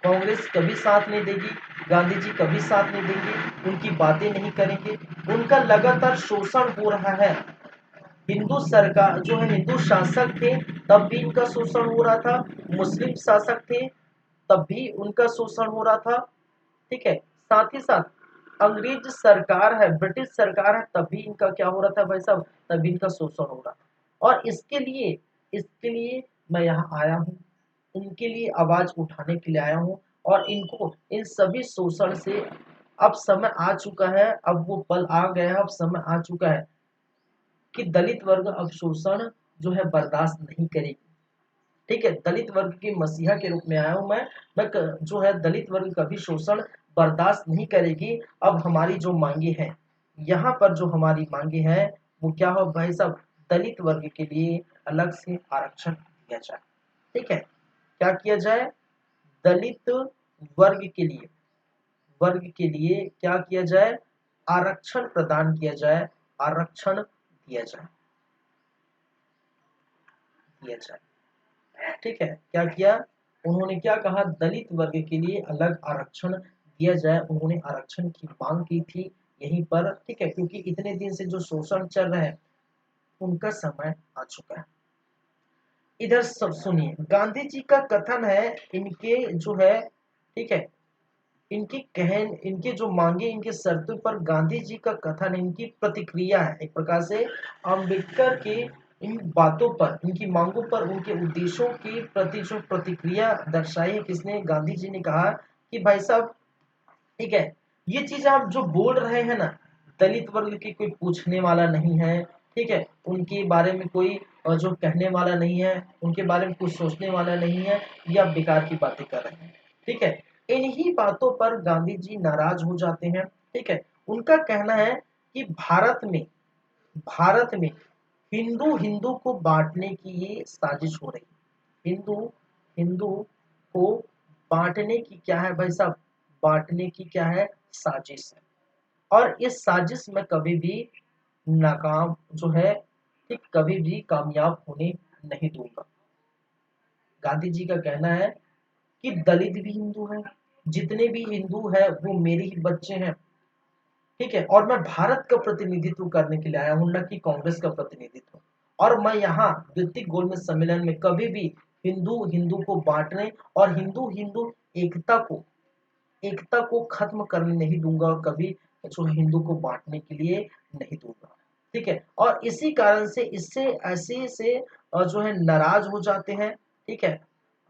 कांग्रेस कभी साथ नहीं देगी, गांधी जी कभी साथ नहीं देंगे, उनकी बातें नहीं करेंगे, उनका लगातार शोषण हो रहा है। हिंदू सरकार जो है, हिंदू शासक थे तब भी इनका शोषण हो रहा था, मुस्लिम शासक थे तब भी उनका शोषण हो रहा था। ठीक है, साथ ही साथ अंग्रेज सरकार है, ब्रिटिश सरकार है, तब भी इनका क्या हो रहा था भाई साहब, तभी इनका शोषण हो रहा था। और इसके लिए मैं यहाँ आया हूँ, इनके लिए आवाज उठाने के लिए आया हूँ, और इनको इन सभी शोषण से अब समय आ चुका है, अब वो पल आ गया है, अब समय आ चुका है कि दलित वर्ग अब शोषण जो है बर्दाश्त नहीं करेगी। ठीक है, दलित वर्ग के मसीहा के रूप में आया हूं मैं जो है दलित वर्ग कभी शोषण बर्दाश्त नहीं करेगी। अब हमारी जो मांगे हैं, यहाँ पर जो हमारी मांगे हैं वो क्या हो भाई साहब, दलित वर्ग के लिए अलग से आरक्षण दिया जाए। ठीक है, क्या किया जाए, दलित वर्ग के लिए क्या किया जाए, आरक्षण प्रदान किया जाए, आरक्षण दिया जाए। ठीक है, क्या किया, उन्होंने क्या कहा, दलित वर्ग के लिए अलग आरक्षण दिया जाए, उन्होंने आरक्षण की मांग की थी यहीं पर। ठीक है, क्योंकि इतने दिन से जो शोषण चल रहा है उनका समय आ चुका है। इधर सब सुनिए, गांधी जी का कथन है, इनके जो है, ठीक है, इनके जो मांगे, इनके शर्तों पर गांधी जी का कथन, इनकी प्रतिक्रिया है एक प्रकार से अम्बेडकर के इन बातों पर, इनकी मांगों पर, उनके उद्देश्यों के प्रति जो प्रतिक्रिया दर्शाई है किसने, गांधी जी ने कहा कि भाई साहब, ठीक है, ये चीज आप जो बोल रहे हैं ना, दलित वर्ग की कोई पूछने वाला नहीं है। ठीक है, उनके बारे में कोई जो कहने वाला नहीं है, उनके बारे में कुछ सोचने वाला नहीं है, ये आप बेकार की बातें कर रहे हैं। ठीक है, इन्हीं बातों पर गांधी जी नाराज हो जाते हैं। ठीक है, उनका कहना है कि भारत में हिंदू हिंदू को बांटने की ये साजिश हो रही है। हिंदू हिंदू को बांटने की क्या है भाई साहब, बांटने की क्या है, साजिश है। और इस साजिश में कभी भी नाकाम जो है, कि कभी भी कामयाब होने नहीं दूंगा। गांधी जी का कहना है कि दलित भी हिंदू है, जितने भी हिंदू है वो मेरे ही बच्चे हैं, ठीक है, और मैं भारत का प्रतिनिधित्व करने के लिए आया हूं, न कि कांग्रेस का प्रतिनिधित्व। और मैं यहाँ द्वितीय गोलमेज सम्मेलन में कभी भी हिंदू हिंदू को बांटने और हिंदू हिंदू एकता को खत्म करने नहीं दूंगा, और कभी जो हिंदू को बांटने के लिए नहीं दूंगा, ठीक है। और इसी कारण से इससे ऐसे से जो है नाराज हो जाते हैं, ठीक है।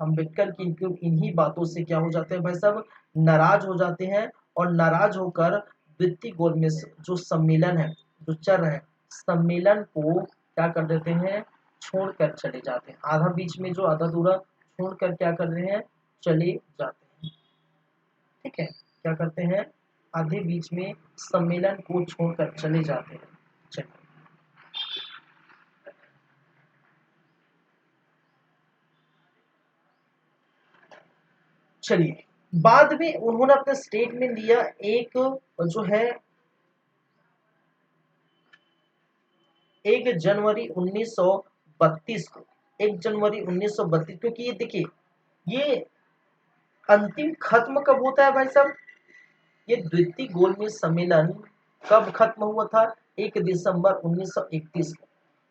अम्बेडकर की इन्हीं बातों से क्या हो जाते हैं भाई साहब, नाराज हो जाते हैं। और नाराज होकर द्वितीय गोलमेज जो सम्मेलन है, जो चल रहा है, सम्मेलन को क्या कर देते हैं, छोड़कर चले जाते हैं। आधा बीच में जो आधा अधूरा छोड़कर क्या कर रहे हैं, चले जाते हैं, ठीक है। क्या करते हैं, आधे बीच में सम्मेलन को छोड़कर चले जाते हैं। चलिए, चलिए, बाद में उन्होंने अपना स्टेटमेंट दिया, एक जो है 1 जनवरी 1932 को, 1 जनवरी 1932, क्योंकि ये देखिए, ये अंतिम खत्म कब होता है भाई साहब, ये द्वितीय गोलमेज सम्मेलन कब खत्म हुआ था, 1 दिसंबर 1931 को,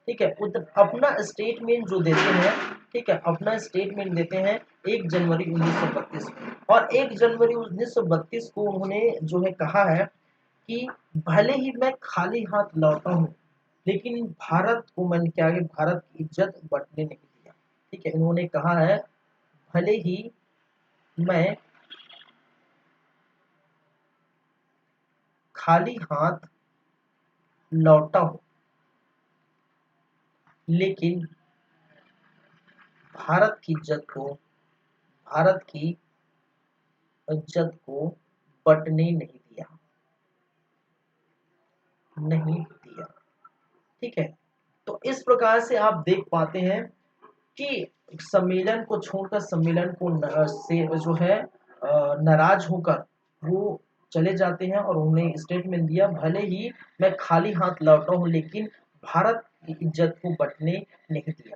ठीक है। अपना स्टेटमेंट जो देते हैं, ठीक है, अपना स्टेटमेंट देते हैं 1 जनवरी 1932 को। और 1 जनवरी 1932 को उन्होंने जो है कहा है कि भले ही मैं खाली हाथ लौटा हूँ, लेकिन भारत को मैंने क्या है, भारत की इज्जत बटने नहीं दिया, ठीक है। इन्होंने कहा है, भले ही मैं खाली हाथ लौटा हूँ, लेकिन भारत की इज्जत को, भारत की इज्जत को बटने नहीं दिया, नहीं दिया, ठीक है। तो इस प्रकार से आप देख पाते हैं कि सम्मेलन को छोड़कर, सम्मेलन को से जो है नाराज होकर वो चले जाते हैं, और उन्होंने स्टेटमेंट दिया, भले ही मैं खाली हाथ लौटा हूं, लेकिन भारत की इज्जत को बटने नहीं दिया।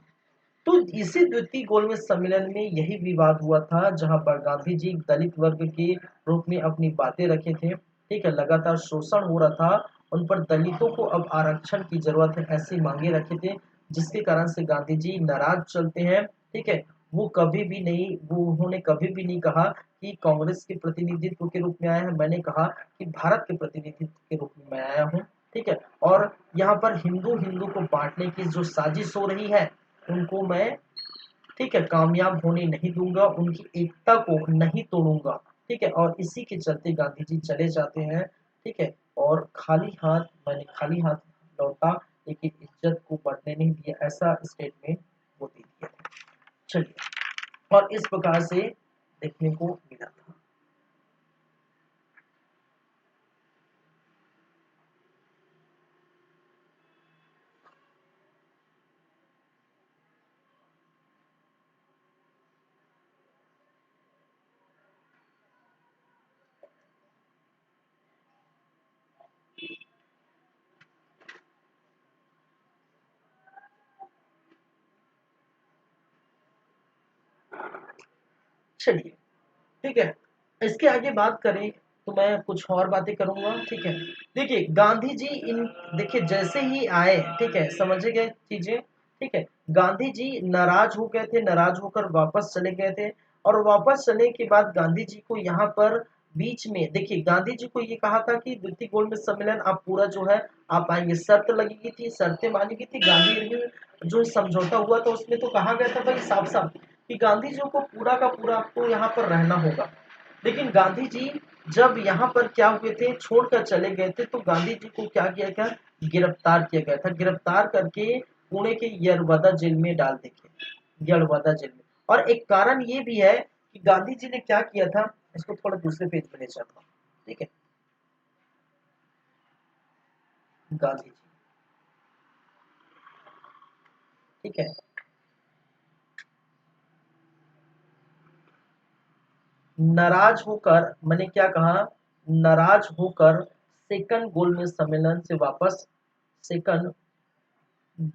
तो इसी द्वितीय गोलमेज सम्मेलन में यही विवाद हुआ था, जहां पर गांधी जी दलित वर्ग के रूप में अपनी बातें रखे थे, ठीक है। लगातार शोषण हो रहा था, उन पर दलितों को अब आरक्षण की जरूरत है, ऐसी मांगे रखे थे, जिसके कारण से गांधी जी नाराज चलते हैं, ठीक है। वो कभी भी नहीं, वो उन्होंने कभी भी नहीं कहा कि कांग्रेस के प्रतिनिधित्व के रूप में आया है, मैंने कहा कि भारत के प्रतिनिधित्व के रूप में मैं आया हूँ, ठीक है। और यहाँ पर हिंदू हिंदू को बांटने की जो साजिश हो रही है, उनको मैं, ठीक है, कामयाब होने नहीं दूंगा, उनकी एकता को नहीं तोड़ूंगा, ठीक है। और इसी के चलते गांधी जी चले जाते हैं, ठीक है। और खाली हाथ, मैंने खाली हाथ लौटा, लेकिन इज्जत को बढ़ने नहीं दिया, ऐसा स्टेटमेंट वो दे दिया। चलिए, और इस प्रकार से देखने को मिला था। चलिए, ठीक है, इसके आगे बात करें तो मैं कुछ और बातें करूंगा, ठीक है। देखिए गांधी जी इन, देखिए जैसे ही आए, ठीक है, समझे गए चीजें, ठीक है। गांधी जी नाराज हो गए थे, नाराज होकर वापस चले गए थे। और वापस चलने के बाद गांधी जी को यहाँ पर बीच में, देखिए गांधी जी को ये कहा था कि द्वितीय गोलमेज सम्मेलन आप पूरा जो है आप आएंगे, शर्त लगी थी, शर्तें मानी गई थी, गांधी इरविन जो समझौता हुआ था उसमें तो कहा गया था भाई साफ साफ कि गांधी जी को पूरा का पूरा आपको यहाँ पर रहना होगा। लेकिन गांधी जी जब यहाँ पर क्या हुए थे, छोड़कर चले गए थे, तो गांधी जी को क्या किया गया, गिरफ्तार किया गया था, गिरफ्तार करके पुणे के यरवदा जेल में डाल देंगे, यरवदा जेल में। और एक कारण ये भी है कि गांधी जी ने क्या किया था, इसको थोड़ा दूसरे पेज पे ले जाता हूँ, ठीक है। गांधी जी। ठीक है, नाराज होकर, मैंने क्या कहा, नाराज होकर सेकंड गोलमेज सम्मेलन से वापस, सेकंड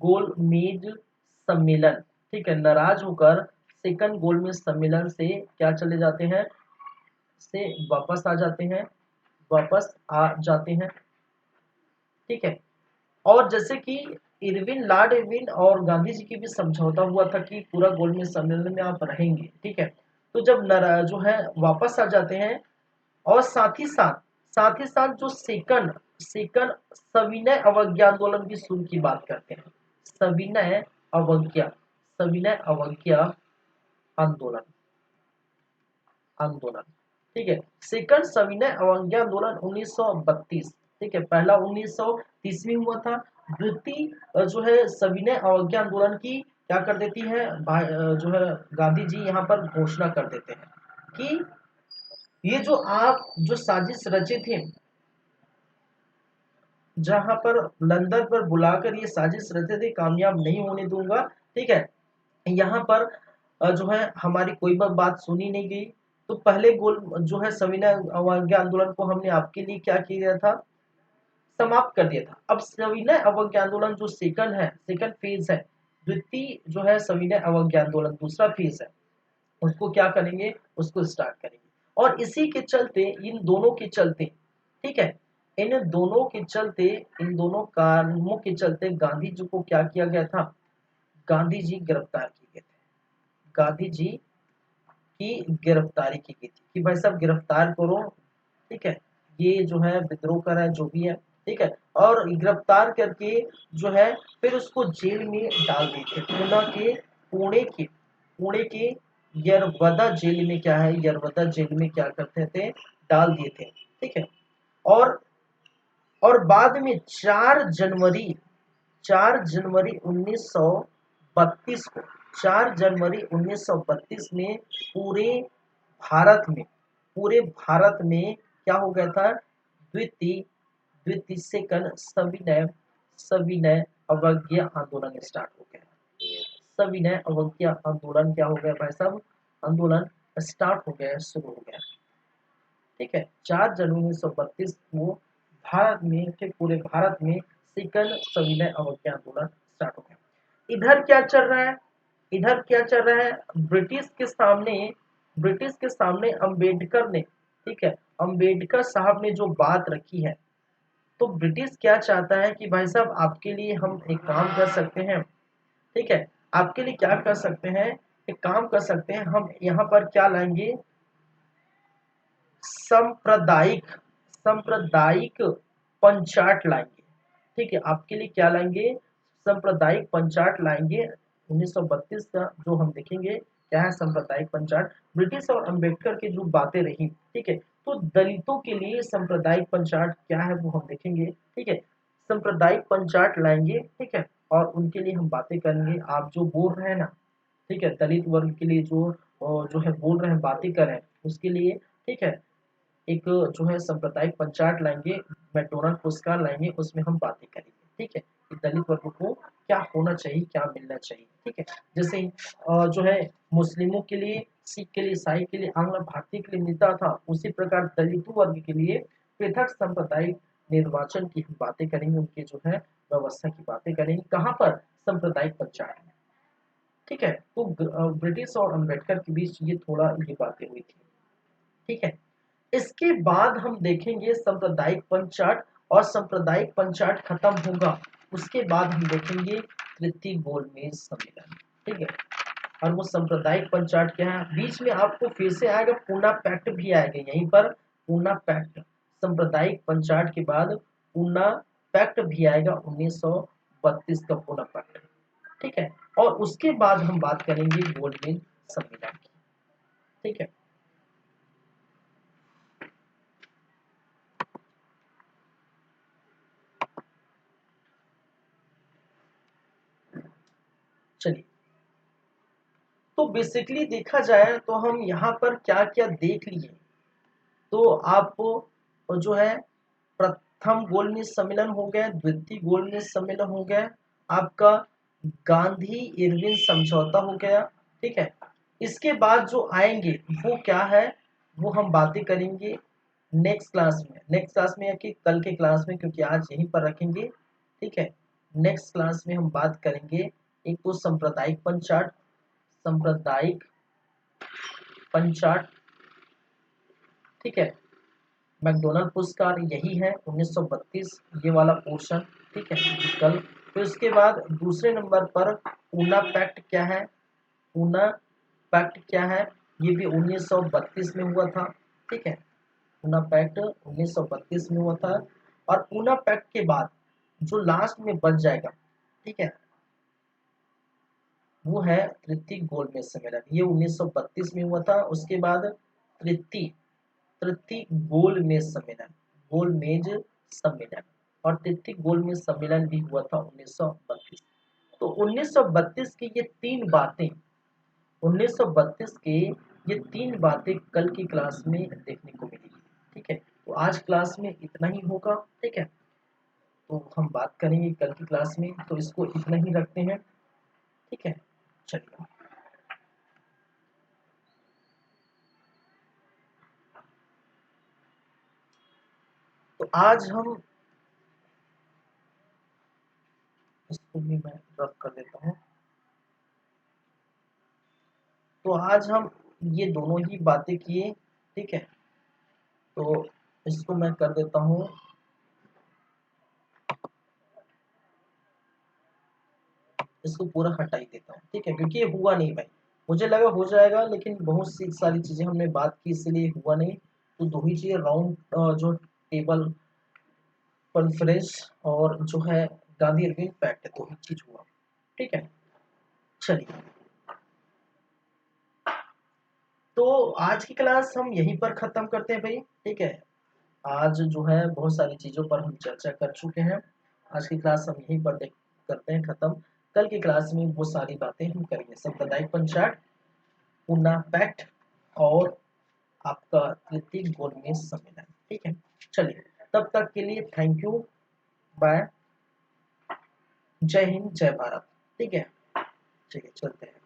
गोलमेज सम्मेलन, ठीक है, नाराज होकर सेकंड गोलमेज सम्मेलन से क्या चले जाते हैं, से वापस आ जाते हैं, वापस आ जाते हैं। ठीक है, और जैसे कि इरविन, लॉर्ड इरविन और गांधी जी की भी समझौता हुआ था कि पूरा गोलमेज सम्मेलन में आप रहेंगे। ठीक है, तो जब जो है वापस आ जाते हैं, और साथ ही साथ जो सेकंड सेकंड सविनय अवज्ञा आंदोलन की शुरू की बात करते हैं। सविनय अवज्ञा, सविनय अवज्ञा आंदोलन, आंदोलन। ठीक है, सेकंड सविनय अवज्ञा आंदोलन 1932। ठीक है, पहला 1930 में हुआ था। द्वितीय जो है सविनय अवज्ञा आंदोलन की क्या कर देती है, जो है गांधी जी यहाँ पर घोषणा कर देते हैं कि ये जो आप जो साजिश रचे थे, जहां पर लंदन पर बुलाकर ये साजिश रचे थे, कामयाब नहीं होने दूंगा। ठीक है, यहाँ पर जो है हमारी कोई बात सुनी नहीं गई। तो पहले गोल जो है सविनय अवज्ञा आंदोलन को हमने आपके लिए क्या किया था, समाप्त कर दिया था। अब सविनय अवज्ञा आंदोलन जो सेकंड है, सेकंड फेज है, द्वितीय जो है सविनय अवज्ञा आंदोलन दूसरा फेज है, उसको क्या करेंगे, उसको स्टार्ट करेंगे। और इसी के चलते, इन दोनों के चलते, ठीक है, इन दोनों के चलते, इन दोनों कारणों के चलते गांधी जी को क्या किया गया था, गांधी जी गिरफ्तार किए गए थे। गांधी जी की गिरफ्तारी की गई थी कि भाई साहब गिरफ्तार करो। ठीक है, ये जो है विद्रोह कर रहा है, जो भी है। ठीक है, और गिरफ्तार करके जो है फिर उसको जेल में डाल दिए थे। पुणे के यरवदा जेल में, क्या है, यरवदा जेल में क्या करते थे, डाल दिए थे। ठीक है, और बाद में 4 जनवरी 1932 को, 4 जनवरी 1932 में पूरे भारत में, पूरे भारत में क्या हो गया था, द्वितीय द्वितीय सेकंड सविनय सविनय अवज्ञा आंदोलन स्टार्ट हो गया। सविनय अवज्ञा आंदोलन क्या हो गया भाई साहब, आंदोलन स्टार्ट हो गया, शुरू हो गया। ठीक है, 4 जनवरी 1932 को भारत में, फिर पूरे भारत में सेकंड सविनय अवज्ञा आंदोलन स्टार्ट हो गया। इधर क्या चल रहा है, इधर क्या चल रहा है, ब्रिटिश के सामने अंबेडकर ने, ठीक है, अंबेडकर साहब ने जो बात रखी है, तो ब्रिटिश क्या चाहता है कि भाई साहब आपके लिए हम एक काम कर सकते हैं। ठीक है, आपके लिए क्या कर सकते हैं, एक काम कर सकते हैं, हम यहाँ पर क्या लाएंगे, सांप्रदायिक सांप्रदायिक पंचायत लाएंगे। ठीक है, आपके लिए क्या लाएंगे, सांप्रदायिक पंचायत लाएंगे। 1932 का जो हम देखेंगे क्या है सांप्रदायिक पंचायत, ब्रिटिश और अंबेडकर की जो बातें रही। ठीक है, तो दलितों के लिए सांप्रदायिक पंचायत क्या है वो हम देखेंगे। ठीक है, सांप्रदायिक पंचायत लाएंगे। ठीक है, और उनके लिए हम बातें करेंगे। आप जो बोल रहे हैं ना, ठीक है, दलित वर्ग के लिए जो है बोल रहे हैं, बातें कर रहे हैं, उसके लिए, ठीक है, एक जो है सांप्रदायिक पंचायत लाएंगे, मैकडोनल्ड पुरस्कार लाएंगे, उसमें हम बातें करेंगे। ठीक है, कि दलित वर्ग को क्या होना चाहिए, क्या मिलना चाहिए। ठीक है, जैसे जो है मुस्लिमों के लिए, सिख के लिए, ईसाई के लिए, आंग्ल भारतीय के लिए मिलता था, उसी प्रकार दलित वर्ग के लिए पृथक सांप्रदायिक निर्वाचन की हम बातें करेंगे, उनके जो है व्यवस्था की बातें करेंगे, कहाँ पर, सांप्रदायिक पंचायत में। ठीक है, तो ब्रिटिश और अम्बेडकर के बीच ये थोड़ा ये बातें हुई थी। ठीक है, इसके बाद हम देखेंगे सांप्रदायिक पंचायत, और सांप्रदायिक पंचायत खत्म होगा, उसके बाद हम देखेंगे तृतीय गोलमेज सम्मेलन। ठीक है, और वो सांप्रदायिक पंचायत क्या है, बीच में आपको फिर से आएगा पूना पैक्ट भी आएगा यहीं पर, पूना पैक्ट, सांप्रदायिक पंचायत के बाद पूना पैक्ट भी आएगा, 1932 का पूना पैक्ट। ठीक है, और उसके बाद हम बात करेंगे गोलमेज सम्मेलन की। ठीक है, चलिए, तो बेसिकली देखा जाए तो हम यहाँ पर क्या क्या देख लिए। तो आप जो है प्रथम गोलमेज सम्मेलन हो गया, द्वितीय गोलमेज सम्मेलन हो गया, आपका गांधी इरविन समझौता हो गया। ठीक है, इसके बाद जो आएंगे वो क्या है, वो हम बातें करेंगे नेक्स्ट क्लास में, नेक्स्ट क्लास में या कि कल के क्लास में, क्योंकि आज यहीं पर रखेंगे। ठीक है, नेक्स्ट क्लास में हम बात करेंगे एक तो सांप्रदायिक पंचाट, सांप्रदायिक पंचाट। ठीक है, मैकडोनल्ड पुरस्कार यही है 1932 ये वाला पोर्शन। ठीक है, कल। तो इसके बाद दूसरे नंबर पर ऊना पैक्ट क्या है, ऊना पैक्ट क्या है, ये भी 1932 में हुआ था। ठीक है, ऊना पैक्ट 1932 में हुआ था। और ऊना पैक्ट के बाद जो लास्ट में बच जाएगा, ठीक है, वो है तृतीय गोलमेज सम्मेलन, ये 1932 में हुआ था। उसके बाद तृतीय तृतीय गोलमेज सम्मेलन, गोलमेज सम्मेलन, और तृतीय गोलमेज सम्मेलन भी हुआ था 1932। तो 1932 की ये तीन बातें, 1932 के ये तीन बातें कल की क्लास में देखने को मिलेगी। ठीक है, तो आज क्लास में इतना ही होगा। ठीक है, तो हम बात करेंगे कल की क्लास में, तो इसको इतना ही रखते हैं। ठीक है, चलिए। तो आज हम, इसको भी मैं रफ कर देता हूँ। तो आज हम ये दोनों ही बातें किए। ठीक है, तो इसको मैं कर देता हूँ, इसको पूरा हटा ही देता हूँ। ठीक है, क्योंकि ये हुआ नहीं भाई, मुझे लगा हो जाएगा लेकिन बहुत सी सारी चीजें हमने बात की इसलिए हुआ नहीं। तो दो ही चीजें, राउंड जो टेबल कॉन्फ्रेंस और जो है गांधी इरविन पैक्ट, दो ही चीज हुआ। ठीक है, चलिए। तो आज की क्लास हम यहीं पर खत्म करते हैं भाई। ठीक है, आज जो है बहुत सारी चीजों पर हम चर्चा कर चुके हैं। आज की क्लास हम यहीं पर करते हैं खत्म। कल की क्लास में वो सारी बातें हम करेंगे, सांप्रदायिक पंचायत, पूना पैक्ट, और आपका तृतीय गोलमेज सम्मेलन। ठीक है, चलिए, तब तक के लिए थैंक यू, बाय, जय हिंद, जय भारत। ठीक है, चलिए चलते हैं।